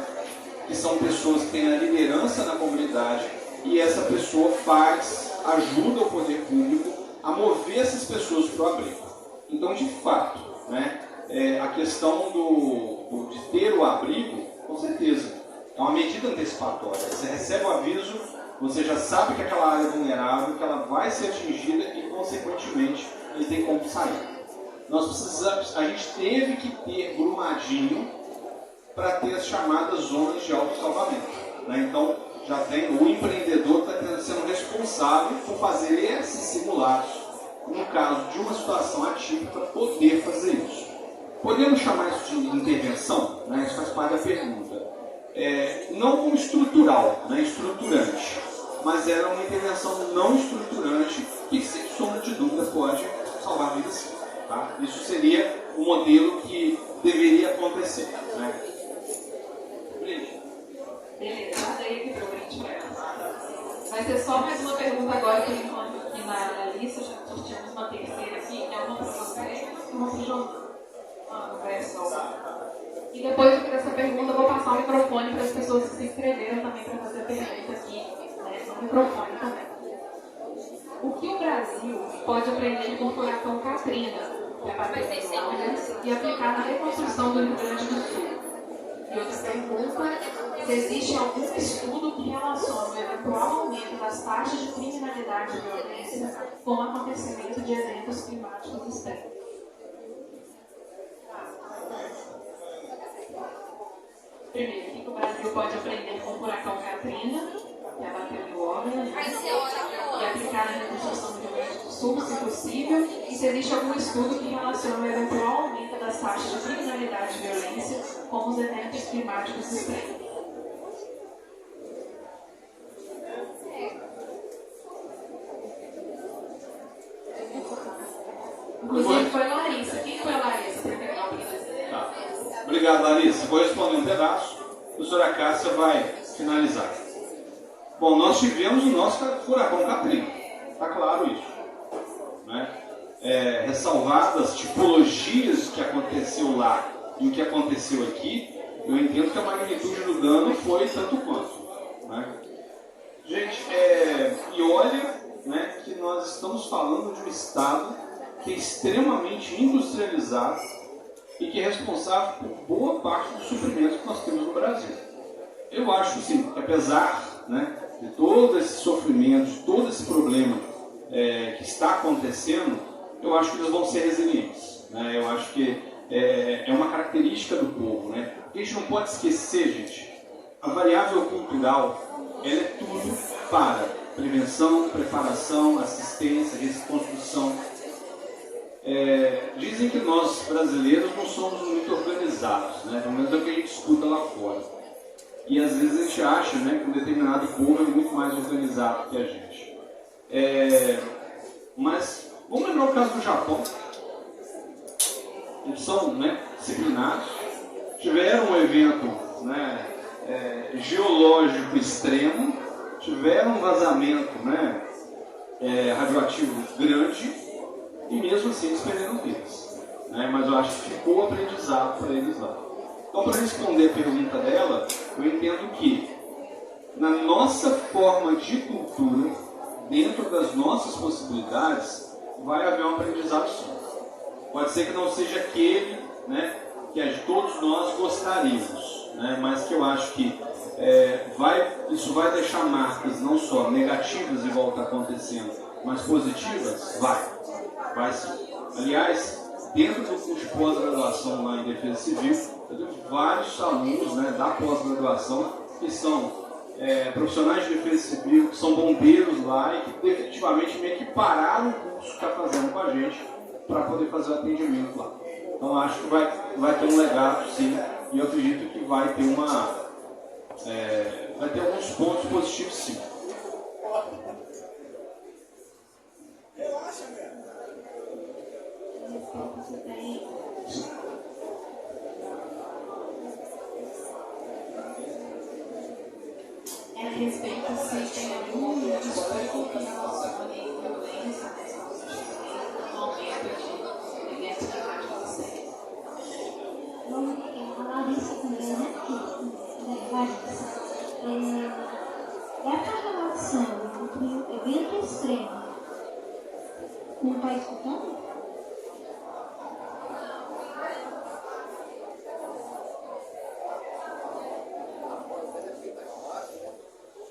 que são pessoas que têm a liderança na comunidade e essa pessoa ajuda o poder público a mover essas pessoas para o abrigo. Então, de fato, né, a questão de ter o abrigo, com certeza, é uma medida antecipatória. Você recebe o aviso, você já sabe que aquela área é vulnerável, que ela vai ser atingida e, consequentemente, ele tem como sair. A gente teve que ter Brumadinho para ter as chamadas zonas de autossalvamento, né? Então, já tem o empreendedor que está sendo responsável por fazer esses simulados, no caso de uma situação atípica, para poder fazer isso. Podemos chamar isso de intervenção? Né? Isso faz parte da pergunta. Não como estrutural, né? Estruturante, mas era uma intervenção não estruturante que, sem sombra de dúvida, pode salvar vidas. Tá? Isso seria o modelo que deveria acontecer. Né? Beleza, dei aqui para o brinde para ela. Vai ser só mais uma pergunta agora, por enquanto, aqui na lista. Já sorteamos uma terceira aqui, que é uma para você e uma para o João. E depois dessa pergunta, eu vou passar o microfone para as pessoas que se inscreveram também para fazer pergunta aqui, né, no microfone também. O que o Brasil pode aprender com o furacão Katrina, que abateu em Londres, e aplicar na reconstrução do Rio Grande do Sul? E outra pergunta, se existe algum estudo que relaciona o eventual aumento das taxas de criminalidade e violência com o acontecimento de eventos climáticos extremos? Primeiro, o que o Brasil pode aprender com o furacão Katrina, que abateu em Londres, e aplicar na reconstrução do Rio Grande do Sul, se possível, e se existe algum estudo que relaciona o eventual aumento das taxas de criminalidade e violência com os eventos climáticos extremos. Inclusive foi a Larissa. Quem foi a Larissa? Tá. Obrigado, Larissa. Vou responder um pedaço. A professora Cássia vai finalizar. Bom, nós tivemos o nosso furacão Katrina. Está claro isso. Né? Ressalvadas tipologias que aconteceu lá e o que aconteceu aqui, eu entendo que a magnitude do dano foi tanto quanto. Né? Gente, e olha, né, que nós estamos falando de um estado que é extremamente industrializado e que é responsável por boa parte dos sofrimentos que nós temos no Brasil. Eu acho assim, que apesar, né, de todo esse sofrimento, de todo esse problema que está acontecendo, eu acho que eles vão ser resilientes. Né? Eu acho que é uma característica do povo. Né? A gente não pode esquecer, gente, a variável cultural, ela é tudo para prevenção, preparação, assistência, reconstrução. Dizem que nós, brasileiros, não somos muito organizados, né? Pelo menos é o que a gente escuta lá fora. E às vezes a gente acha, né, que um determinado povo é muito mais organizado que a gente. Mas vamos lembrar o caso do Japão. Eles são, né, disciplinados, tiveram um evento, né, geológico extremo, tiveram um vazamento, né, radioativo grande, e mesmo assim eles perderam vidas. Né? Mas eu acho que ficou aprendizado para eles lá. Então, para responder a pergunta dela, eu entendo que na nossa forma de cultura, dentro das nossas possibilidades, vai haver um aprendizado sim. Pode ser que não seja aquele, né, que todos nós gostaríamos, né, mas que eu acho que isso vai deixar marcas não só negativas, igual está acontecendo, mas positivas? Vai sim. Aliás, dentro do curso de pós-graduação lá em Defesa Civil, eu tenho vários alunos, né, da pós-graduação que são profissionais de defesa civil, que são bombeiros lá e que definitivamente meio que pararam o curso que está fazendo com a gente para poder fazer o atendimento lá. Então acho que vai ter um legado sim, e eu acredito que vai ter vai ter alguns pontos positivos sim. Relaxa, velho. A respeito se tem algum desconto na nossa violência, no aumento de eventos climáticos extremos. A Larissa também, né? Larissa. Essa relação entre o evento extremo, não está escutando?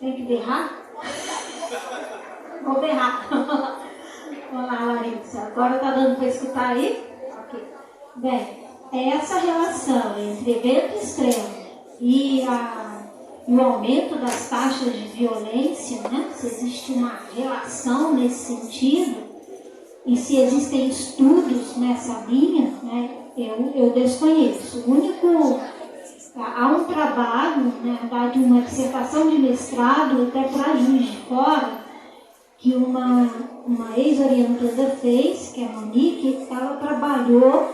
Tem que berrar? Vou berrar. Olá, Larissa. Agora está dando para escutar aí? Ok. Bem, essa relação entre evento extremo e o aumento das taxas de violência, né? Se existe uma relação nesse sentido, e se existem estudos nessa linha, né? Eu desconheço. Há um trabalho, na verdade, uma dissertação de mestrado, até para Juiz de Fora, que uma ex-orientadora fez, que é a Monique, ela trabalhou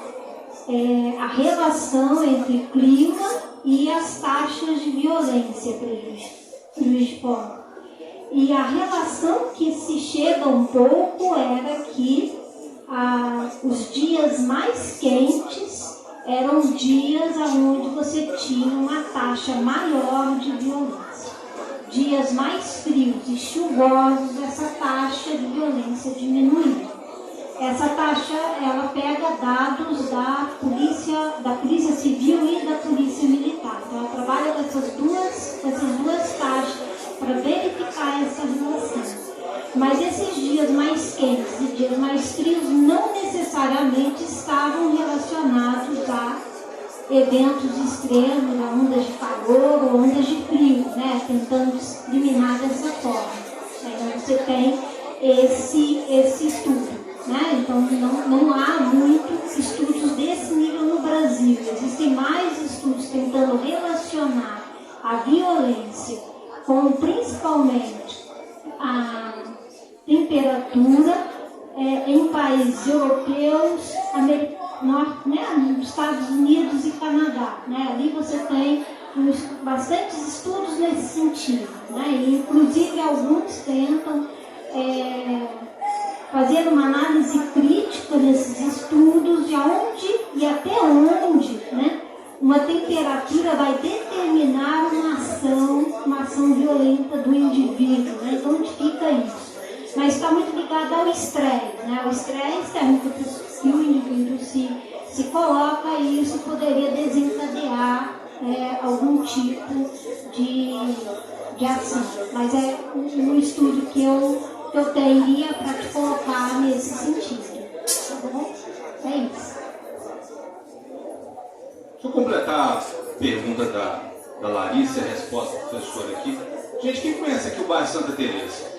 a relação entre clima e as taxas de violência para Juiz de Fora. E a relação que se chega um pouco era que os dias mais quentes eram dias onde você tinha uma taxa maior de violência. Dias mais frios e chuvosos, essa taxa de violência diminuía. Essa taxa, ela pega dados da Polícia Civil e da Polícia Militar. Então, ela trabalha com essas duas taxas para verificar essa relação. Mas esses dias mais quentes e dias mais frios não necessariamente estavam relacionados a eventos extremos, a ondas de calor ou ondas de frio, né? Tentando discriminar dessa forma. Então você tem esse estudo, né? Então não há muitos estudos desse nível no Brasil. Existem mais estudos tentando relacionar a violência com principalmente a temperatura em países europeus, Estados Unidos e Canadá. Né? Ali você tem bastantes estudos nesse sentido. Né? E, inclusive, alguns tentam fazer uma análise crítica desses estudos de aonde e até onde, né, uma temperatura vai determinar uma ação violenta do indivíduo. Né? Então, onde fica isso? Mas está muito ligado ao estresse, né? O estresse é muito que o indivíduo se coloca e isso poderia desencadear algum tipo de ação. Mas é um estudo que eu teria para te colocar nesse sentido. Tá bom? É isso. Deixa eu completar a pergunta da Larissa, a resposta do professor aqui. Gente, quem conhece aqui o bairro Santa Teresa?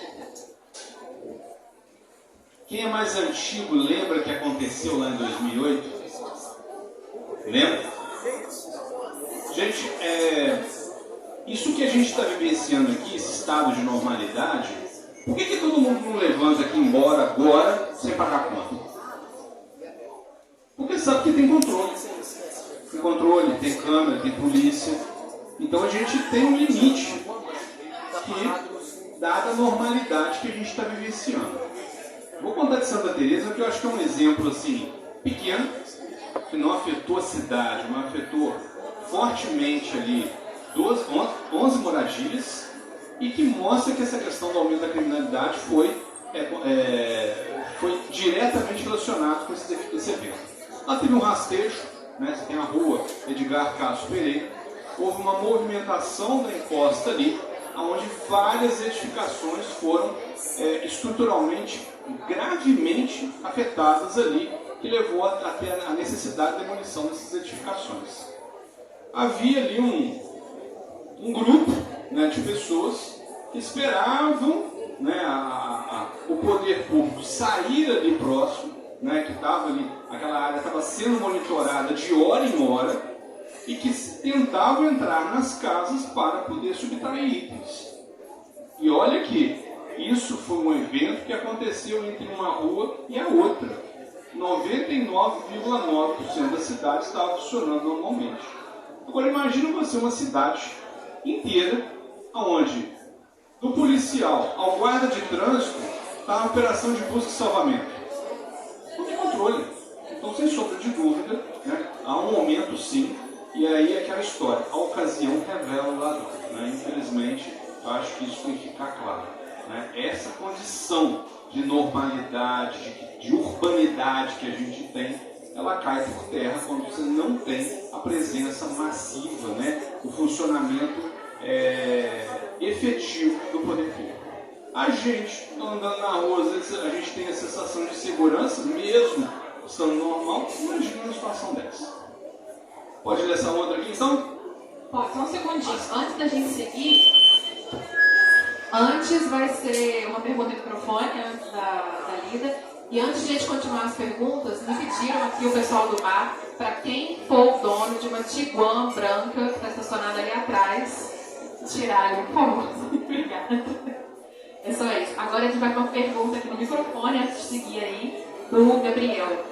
Quem é mais antigo lembra que aconteceu lá em 2008? Lembra? Gente, isso que a gente está vivenciando aqui, esse estado de normalidade, por que todo mundo não levanta aqui embora agora sem pagar conta? Porque sabe que tem controle. tem controle, tem câmera, tem polícia. Então a gente tem um limite que, dada a normalidade que a gente está vivenciando. Vou contar de Santa Teresa, que eu acho que é um exemplo assim, pequeno, que não afetou a cidade, mas afetou fortemente ali 11 moradias, e que mostra que essa questão do aumento da criminalidade foi diretamente relacionado com esse evento. Lá teve um rastejo, né? Você tem a rua Edgar Castro Pereira, houve uma movimentação da encosta ali, onde várias edificações foram estruturalmente, gravemente afetadas ali, que levou até a necessidade de demolição dessas edificações. Havia ali um grupo, né, de pessoas que esperavam, né, o poder público sair ali próximo, né, que estava ali, aquela área estava sendo monitorada de hora em hora, e que tentavam entrar nas casas para poder subtrair itens. E olha que isso foi um evento que aconteceu entre uma rua e a outra. 99,9% da cidade estava funcionando normalmente. Agora imagina você uma cidade inteira, onde do policial ao guarda de trânsito está uma operação de busca e salvamento. Não tem controle. Então, sem sombra de dúvida, né, há um momento sim, e aí é aquela história, a ocasião revela o ladrão. Né? Infelizmente, eu acho que isso tem que ficar claro. Né? Essa condição de normalidade, de urbanidade que a gente tem, ela cai por terra quando você não tem a presença massiva, né? O funcionamento efetivo do poder público. A gente, andando na rua, às vezes a gente tem a sensação de segurança, mesmo estando normal. Imagina uma situação dessa. Pode ler essa outra aqui, então? Pode, só um segundinho. Antes da gente seguir, antes vai ser uma pergunta no microfone, antes da lida. E antes de a gente continuar as perguntas, me pediram aqui o pessoal do bar, para quem for o dono de uma Tiguan branca, que está estacionada ali atrás, tirarem, por favor. Obrigada. É só isso. Agora a gente vai para uma pergunta aqui no microfone, antes de seguir aí, do Gabriel.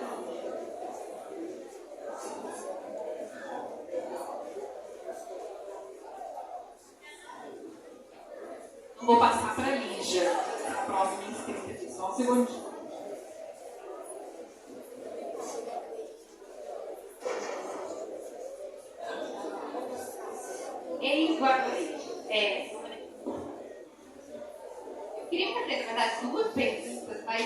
Vou passar para a Lígia, a próxima inscrita aqui, só um segundinho. Ei, boa noite. Eu queria fazer, na verdade, duas perguntas, mas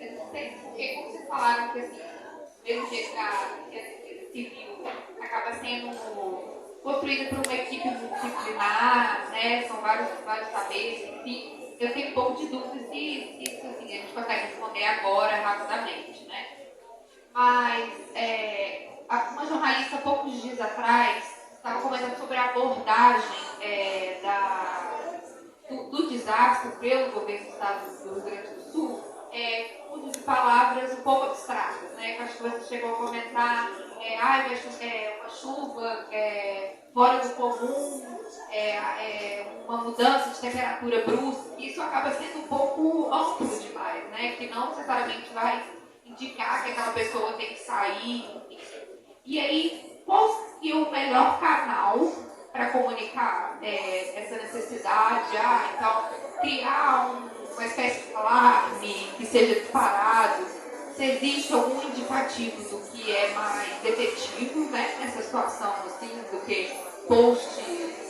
eu não sei porque, como vocês falaram que assim, mesmo jeito que a defesa civil acaba sendo construída por uma equipe multidisciplinar, né? São vários saberes, enfim, eu tenho um pouco de dúvida se isso assim, a gente consegue responder agora, rapidamente, né? Mas uma jornalista, poucos dias atrás, estava comentando sobre a abordagem do desastre pelo governo do Estado do Rio Grande do Sul, uso de palavras um pouco abstratas, né? Que acho que você chegou a comentar, uma chuva fora do comum, uma mudança de temperatura brusca. Isso acaba sendo um pouco amplo demais, né? Que não necessariamente vai indicar que aquela pessoa tem que sair. E aí, qual seria o melhor canal para comunicar essa necessidade? Então, criar uma espécie de alarme que seja disparado. Se existe algum indicativo do que é mais efetivo, né, nessa situação, assim, do que post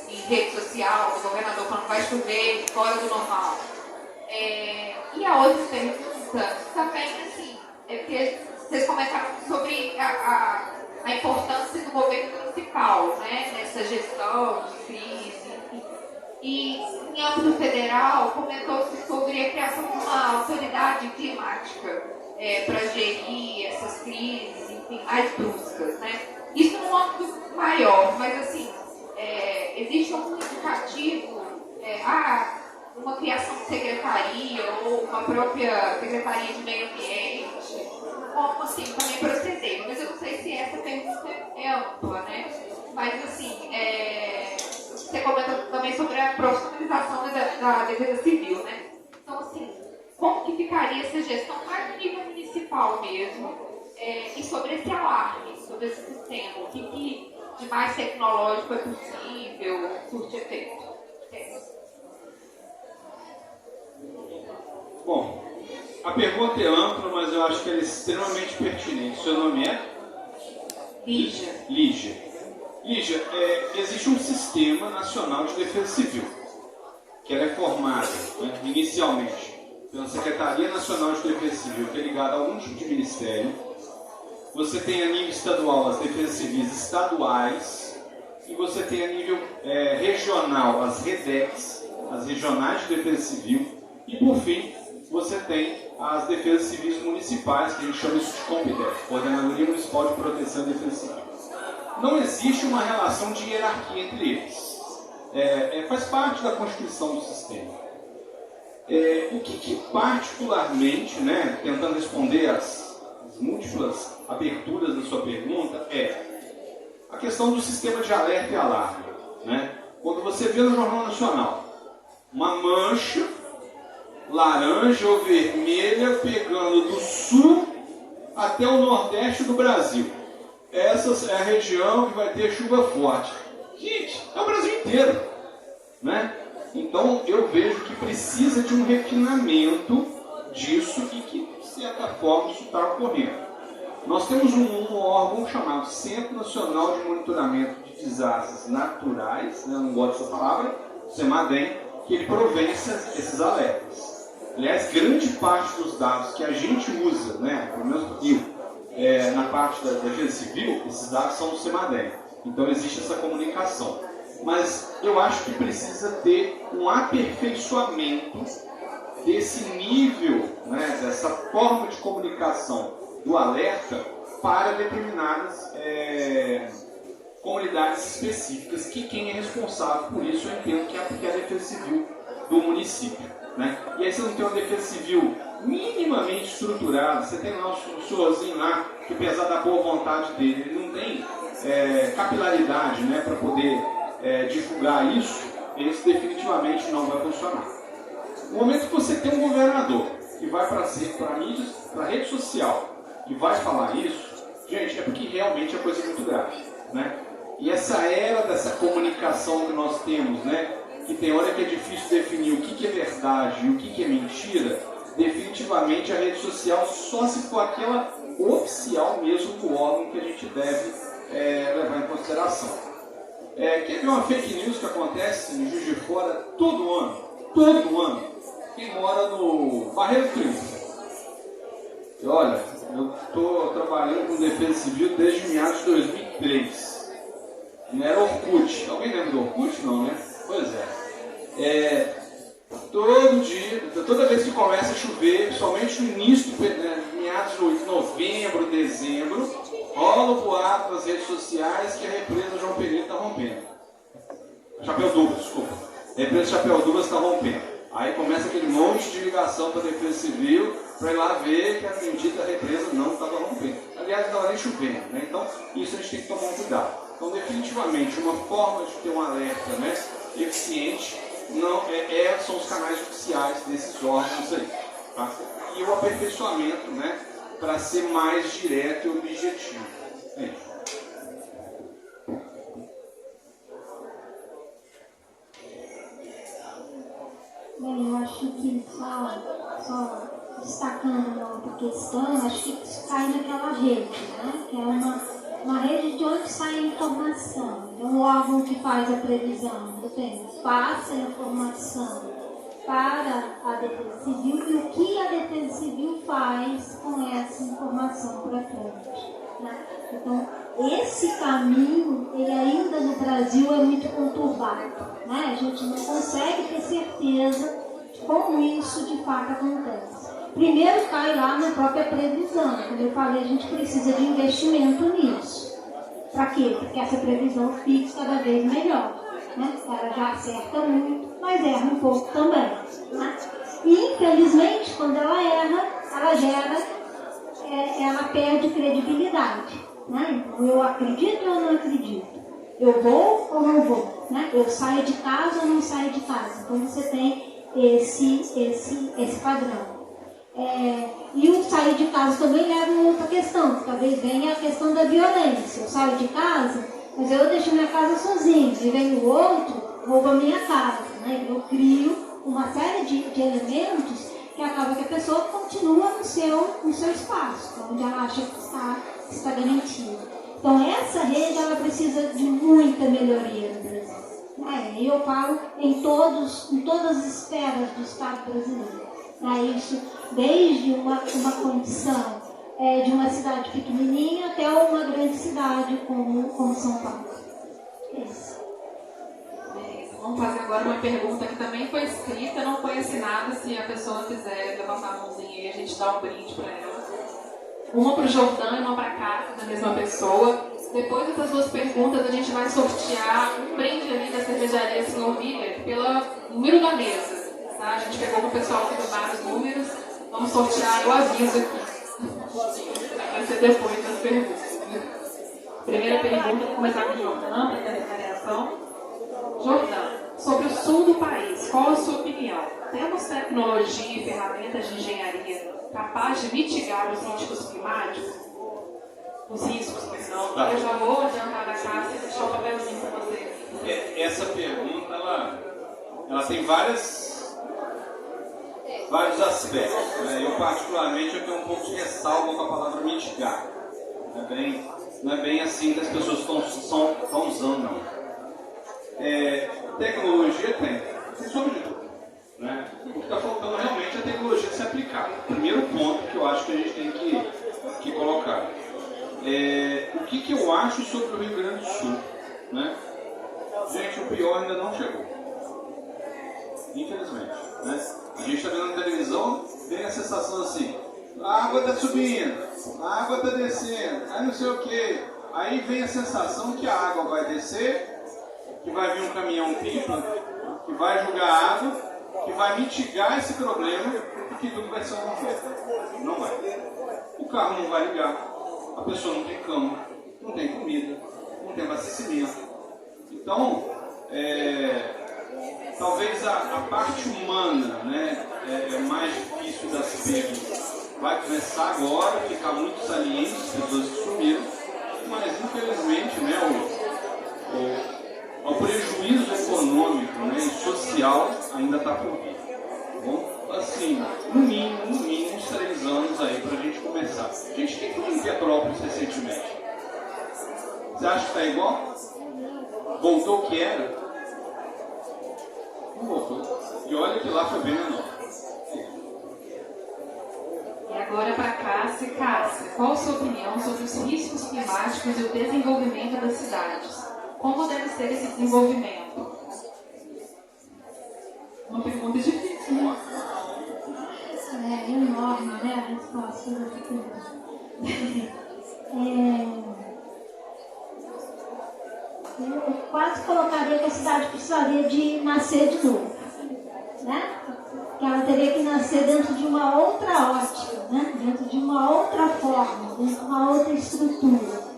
em rede social, o governador falando vai chover, fora do normal. E a outra pergunta também, assim, porque vocês comentaram sobre a importância do governo municipal, né, nessa gestão de crise, enfim. E em âmbito federal, comentou-se sobre a criação de uma autoridade climática para gerir essas crises, enfim, mais bruscas, né? Isso num âmbito maior, mas assim, existe algum indicativo, uma criação de secretaria ou uma própria secretaria de meio ambiente, como assim também proceder? Mas eu não sei se essa pergunta é ampla, né? Mas assim, você comentou também sobre a profissionalização da defesa civil, né? Então assim, como que ficaria essa gestão mais no nível municipal mesmo, E sobre esse alarme, sobre esse sistema, o que de mais tecnológico é possível, surte efeito? Bom, a pergunta é ampla, mas eu acho que ela é extremamente pertinente. Seu nome é? Lígia. Lígia, existe um Sistema Nacional de Defesa Civil, que ela é formada, né, inicialmente pela Secretaria Nacional de Defesa Civil, que é ligada a algum tipo de ministério. Você tem a nível estadual as defesas civis estaduais, e você tem a nível regional as REDECs, as Regionais de Defesa Civil, e por fim, você tem as defesas civis municipais, que a gente chama isso de COMPIDEF, Coordenadoria Municipal de Proteção e Defesa Civil. Não existe uma relação de hierarquia entre eles. Faz parte da constituição do sistema. O que particularmente, né, tentando responder as múltiplas aberturas da sua pergunta, a questão do sistema de alerta e alarme. Né? Quando você vê no Jornal Nacional uma mancha laranja ou vermelha pegando do sul até o nordeste do Brasil. Essa é a região que vai ter chuva forte. Gente, é o Brasil inteiro. Né? Então eu vejo que precisa de um refinamento disso e que, de certa forma, isso está ocorrendo. Nós temos um órgão chamado Centro Nacional de Monitoramento de Desastres Naturais, né? Eu não gosto dessa palavra, CEMADEM, que ele provém esses alertas. Aliás, grande parte dos dados que a gente usa, né, pelo menos eu, na parte da defesa civil, esses dados são do CEMADEM. Então existe essa comunicação. Mas eu acho que precisa ter um aperfeiçoamento desse nível, né, dessa forma de comunicação do alerta para determinadas comunidades específicas, que quem é responsável por isso eu entendo que é a defesa civil do município. Né? E aí você não tem uma defesa civil minimamente estruturada, você tem lá um senhorzinho lá, que apesar da boa vontade dele, ele não tem capilaridade, né, para poder divulgar isso, isso definitivamente não vai funcionar. No momento que você tem um governador que vai para a rede social e vai falar isso, gente, é porque realmente é coisa muito grave. Né? E essa era dessa comunicação que nós temos, né, que tem hora que é difícil definir o que é verdade e o que é mentira, definitivamente a rede social só se for aquela oficial mesmo do órgão que a gente deve levar em consideração. Quer ver uma fake news que acontece em Juiz de Fora todo ano? Quem mora no Barreiro 30. E olha, eu estou trabalhando com defesa civil desde meados de 2003. Não era Orkut. Alguém lembra do Orkut? Não, né? Pois todo dia, toda vez que começa a chover, principalmente no início, meados de novembro, dezembro, rola o boato nas redes sociais que a represa João Pereira está rompendo. Chapéu Dubas, desculpa. A represa Chapéu Dubas está rompendo. Aí começa aquele monte de ligação para a Defesa Civil para ir lá ver que a bendita represa não estava rompendo. Aliás, não estava nem chovendo. Né? Então, isso a gente tem que tomar um cuidado. Então, definitivamente, uma forma de ter um alerta, né, eficiente são os canais oficiais desses órgãos aí. Tá? E o aperfeiçoamento, né, para ser mais direto e objetivo. Bem, eu acho que só destacando uma outra questão, acho que isso cai naquela rede, né? Que é uma rede de onde sai a informação. Então, o órgão que faz a previsão do tempo passa a informação para a Defesa Civil e o que a Defesa Civil faz com essa informação para frente. Né? Então, esse caminho, ele ainda no Brasil é muito conturbado. Né? A gente não consegue ter certeza de como isso de fato acontece. Primeiro cai lá na própria previsão. Como eu falei, a gente precisa de investimento nisso. Para quê? Porque essa previsão fique cada vez melhor. Né? Ela já acerta muito, mas erra um pouco também. Né? E, infelizmente, quando ela erra, ela perde credibilidade. Né? Então, eu acredito ou não acredito? Eu vou ou não vou? Né? Eu saio de casa ou não saio de casa? Então, você tem esse padrão. E o sair de casa também leva a outra questão, que talvez venha a questão da violência. Eu saio de casa, mas eu deixo minha casa sozinho, e vem o outro, rouba a minha casa, né? Eu crio uma série de elementos que acaba que a pessoa continua no seu espaço, onde ela acha que está garantida. Então essa rede ela precisa de muita melhoria no Brasil. Eu falo em todas as esferas do Estado brasileiro. Isso desde uma condição de uma cidade pequenininha até uma grande cidade como São Paulo. Vamos fazer agora uma pergunta que também foi escrita, não foi assinada. Se a pessoa quiser levantar a mãozinha e a gente dá um brinde para ela. Uma para o Jordão e uma para a Cássia, da mesma pessoa. Depois dessas duas perguntas, a gente vai sortear um brinde ali da cervejaria Senhor Miller pelo número da mesa. Tá? A gente pegou com o pessoal que deu vários números. Vamos sortear, eu aviso aqui. Vai ser depois das perguntas. Primeira pergunta, vou começar com o Jordão, para ter a reação. Jordão, sobre o sul do país, qual a sua opinião? Temos tecnologia e ferramentas de engenharia capazes de mitigar os riscos climáticos? Os riscos, perdão. Tá. Eu já vou adiantar da casa e deixar o papelzinho para você. Essa pergunta, ela tem vários aspectos. Né? Eu, particularmente, eu tenho um pouco de ressalva com a palavra mitigar. Não é bem assim que as pessoas estão usando, não. Tecnologia tem sobre tudo. Né? O que está faltando realmente é a tecnologia se aplicar. O primeiro ponto que eu acho que a gente tem que colocar. O que eu acho sobre o Rio Grande do Sul? Né? Gente, o pior ainda não chegou. Infelizmente. Né? A gente está vendo na televisão, tem a sensação assim, a água está subindo, a água está descendo, aí não sei o que. Aí vem a sensação que a água vai descer, que vai vir um caminhão-pipa, que vai jogar água, que vai mitigar esse problema e que tudo vai ser uma festa. Não vai. O carro não vai ligar, a pessoa não tem cama, não tem comida, não tem abastecimento. Então, talvez a parte humana, né, mais difícil da se vai começar agora a ficar muito saliente, as pessoas que sumiram, mas infelizmente, né, o prejuízo econômico, né, e social ainda está por vir. Bom, assim, no mínimo, uns 3 anos aí para a gente começar. A gente tem que ir em Petrópolis recentemente. Você acha que está igual? Voltou o que era? Não voltou. E olha que lá foi bem menor. E agora para Cássia. Cássia, qual a sua opinião sobre os riscos climáticos e o desenvolvimento das cidades? Como deve ser esse desenvolvimento? Uma pergunta difícil, né? É enorme, né? A resposta dessa pergunta. Eu quase colocaria que a cidade precisaria de nascer de novo, né? Que ela teria que nascer dentro de uma outra ótica, né? Dentro de uma outra forma, dentro de uma outra estrutura.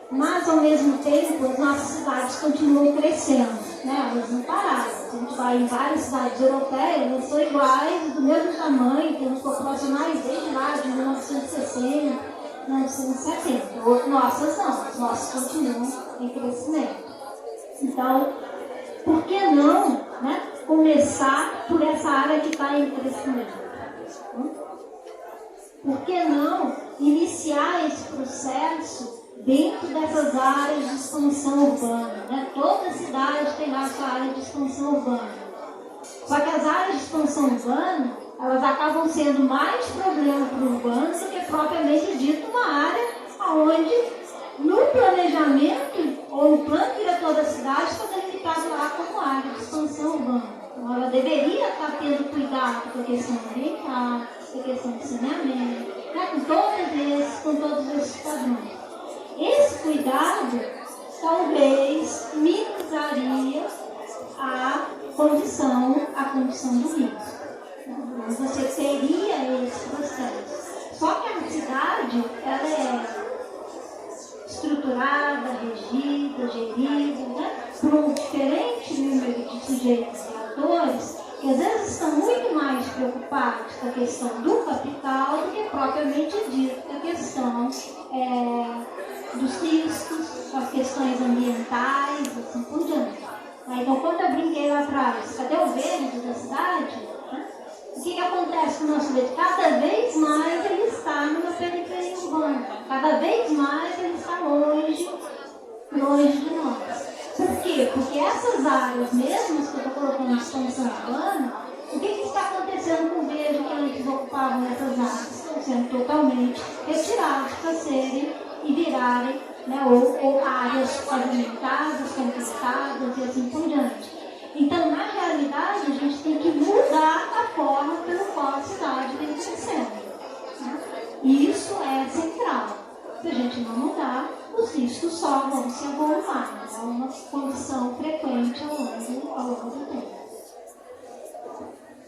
Mas, ao mesmo tempo, as nossas cidades continuam crescendo, né? Elas não pararam. A gente vai em várias cidades europeias, elas são iguais, do mesmo tamanho, temos populacionais desde lá de 1960, 1970. Nossas não, as nossas continuam em crescimento. Então, por que não, né, começar por essa área que está em crescimento? Por que não iniciar esse processo dentro dessas áreas de expansão urbana, né? Toda cidade tem lá a sua área de expansão urbana. Só que as áreas de expansão urbana, elas acabam sendo mais problema para o urbano do que propriamente dito uma área onde, no planejamento ou no plano diretor da cidade, está delimitado lá como área de expansão urbana. Então, ela deveria estar tendo cuidado com a questão ambiental, com a questão de saneamento, né? com todos esses padrões. Esse cuidado talvez minimizaria a condição do risco. Você teria esse processo. Só que a cidade, ela é estruturada, regida, gerida, né, por um diferente número de sujeitos e atores que às vezes estão muito mais preocupados com a questão do capital do que propriamente dito com a questão dos riscos, com as questões ambientais, assim por diante. Então, quando eu brinquei lá atrás, cadê o verde da cidade? O que acontece com o nosso verde? Cada vez mais ele está numa periferia urbana, cada vez mais ele está longe de nós. Por quê? Porque essas áreas mesmas que eu estou colocando em expansão urbana, o que está acontecendo com o verde que antes ocupavam essas áreas? Estão sendo totalmente retirados para serem e virarem, né, ou áreas pavimentadas, conquistadas e assim por diante. Então, na realidade, a gente tem que mudar a forma pela qual a cidade vem crescendo. Né? E isso é central. Se a gente não mudar, os riscos só vão se avolumar. É uma condição frequente ao longo do tempo.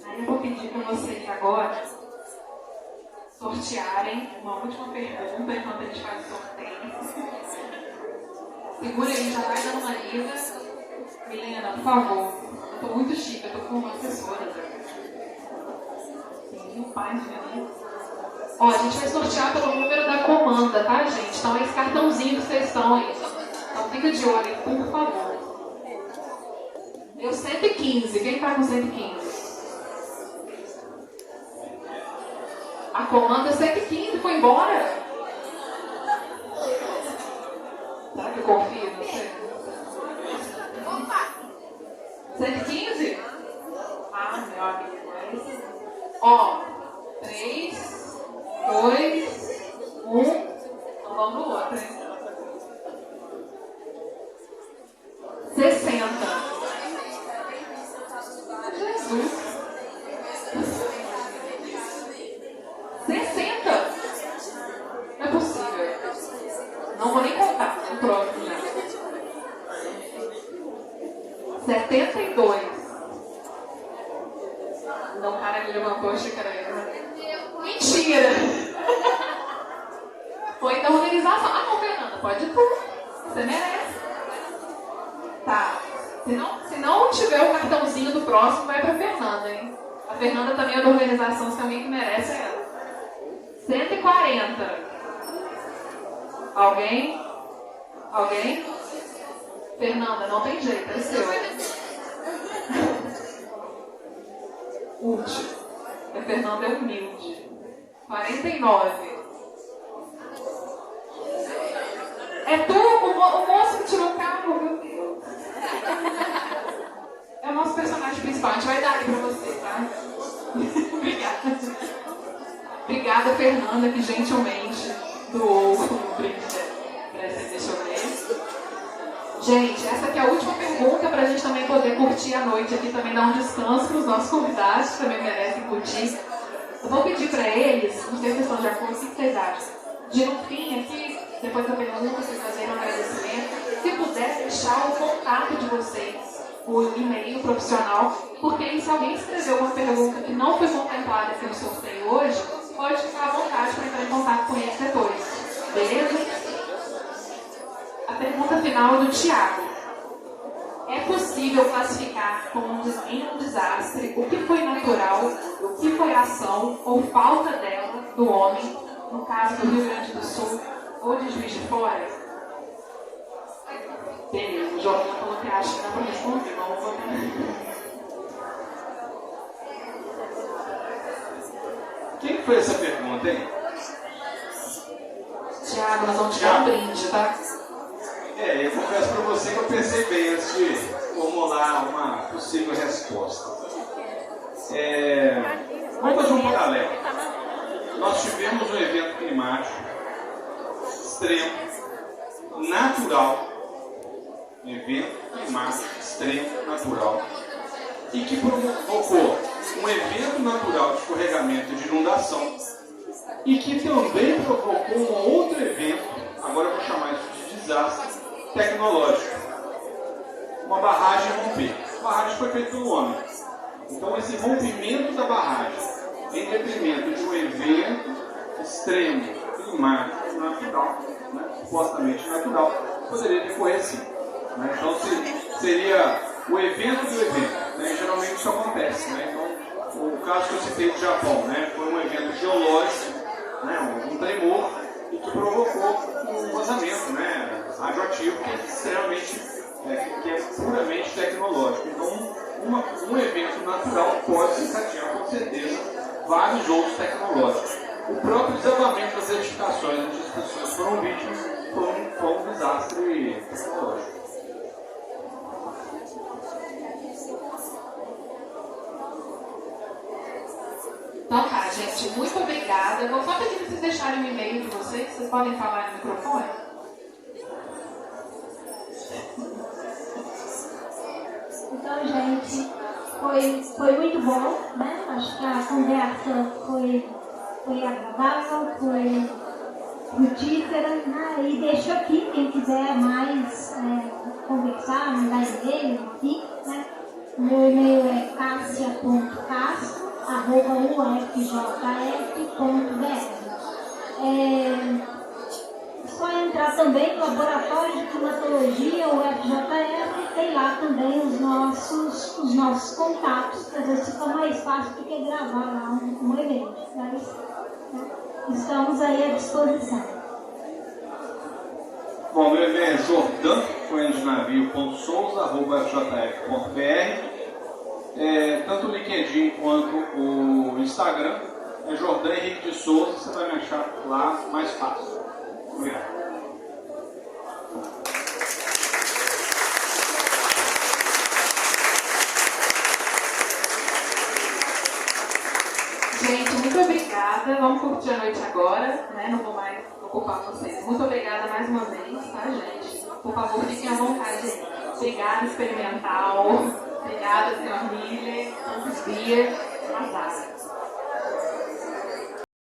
Aí eu vou pedir para vocês agora sortearem uma última pergunta enquanto a gente faz o sorteio. Segura aí, já vai dando uma lida. Helena, por favor. Eu tô muito chique, eu tô com uma assessora. Tem um pai, né? Ó, a gente vai sortear pelo número da comanda, tá, gente? Então é esse cartãozinho que vocês estão aí. Então fica de olho aí, por favor. Deu 115. Quem tá com 115? A comanda 115 foi embora? Será que eu confio? Não sei. 115? Ah, meu amigo. Ó, 3, 2, 1. Então vamos no outro, hein? 60. Jesus. 60? Não é possível. Não vou nem contar. O próximo já. 72. Não, o cara me levantou a xícara aí. Mentira! Foi da organização. Ah, não, Fernanda, pode tu. Você merece. Tá. Se não tiver o cartãozinho do próximo, vai pra Fernanda, hein? A Fernanda também é da organização, se alguém que merece é ela. 140. Alguém? Alguém? Fernanda, não tem jeito, é seu. Útil. A Fernanda é humilde. 49. É tu, o moço que tirou o carro, meu Deus. É o nosso personagem principal, a gente vai dar aí pra você, tá? Obrigada. Obrigada, Fernanda, que gentilmente doou o brinde presente. Deixa eu ver. Gente, essa aqui é a última pergunta para a gente também poder curtir a noite aqui, também dar um descanso para os nossos convidados, que também merecem curtir. Eu vou pedir para eles, não sei se estão de acordo, o que vocês acham? De no fim aqui, depois da pergunta, vocês fazerem um agradecimento, se puder deixar o contato de vocês, o e-mail profissional, porque aí, se alguém escreveu uma pergunta que não foi contemplada aqui no sorteio hoje, pode ficar à vontade para entrar em contato com eles depois. Beleza? A pergunta final é do Tiago. É possível classificar como em um desastre o que foi natural, o que foi ação ou falta dela, do homem, no caso do Rio Grande do Sul ou de Juiz de Fora? Beleza, o Jorge falou que acha que dá para responder, vamos votar. Quem foi essa pergunta, hein? Tiago, nós vamos te dar um brinde, tá? Eu confesso para você que eu pensei bem antes de formular uma possível resposta. Vamos fazer um paralelo. Nós tivemos um evento climático extremo, natural, e que provocou um evento natural de escorregamento e de inundação, e que também provocou um outro evento, agora eu vou chamar isso de desastre tecnológico. Uma barragem romper. A barragem foi feita pelo homem. Então esse rompimento da barragem, em detrimento de um evento extremo, climático, natural, né, supostamente natural, poderia decorrer assim. Né? Então seria o evento do evento. né? Geralmente isso acontece, né? Então, o caso que eu citei do Japão, né? Foi um evento geológico, né? Um tremor, e que provocou um vazamento, né? Radioativo, que é extremamente, que é puramente tecnológico. Então, um evento natural pode desencadear, com certeza, vários outros tecnológicos. O próprio desabamento das edificações onde as pessoas foram vítimas foi um desastre tecnológico. Então tá, gente, muito obrigada. Vou só pedir para vocês deixarem o e-mail de vocês. Vocês podem falar no microfone? Então, gente, foi muito bom, né? Acho que a conversa foi agradável, foi frutífera, né? E deixo aqui, quem quiser mais conversar, mandar e-mail aqui, né? Meu e-mail é cassia.castro@ufjf.br. É só entrar também no Laboratório de Climatologia, o UFJF, tem lá também os nossos contatos, às vezes fica mais fácil do que gravar lá um evento. Mas, né, estamos aí à disposição. Bom, meu e-mail é jordan.souza@ufjf.br. Tanto o LinkedIn quanto o Instagram é Jordan Henrique de Souza, você vai me achar lá mais fácil. Obrigado. Gente, muito obrigada. Vamos curtir a noite agora, né? Não vou mais ocupar vocês. Muito obrigada mais uma vez, tá, gente? Por favor, fiquem à vontade. Obrigada, Experimental. Obrigada, senhor Miller. Bom dia. Azar.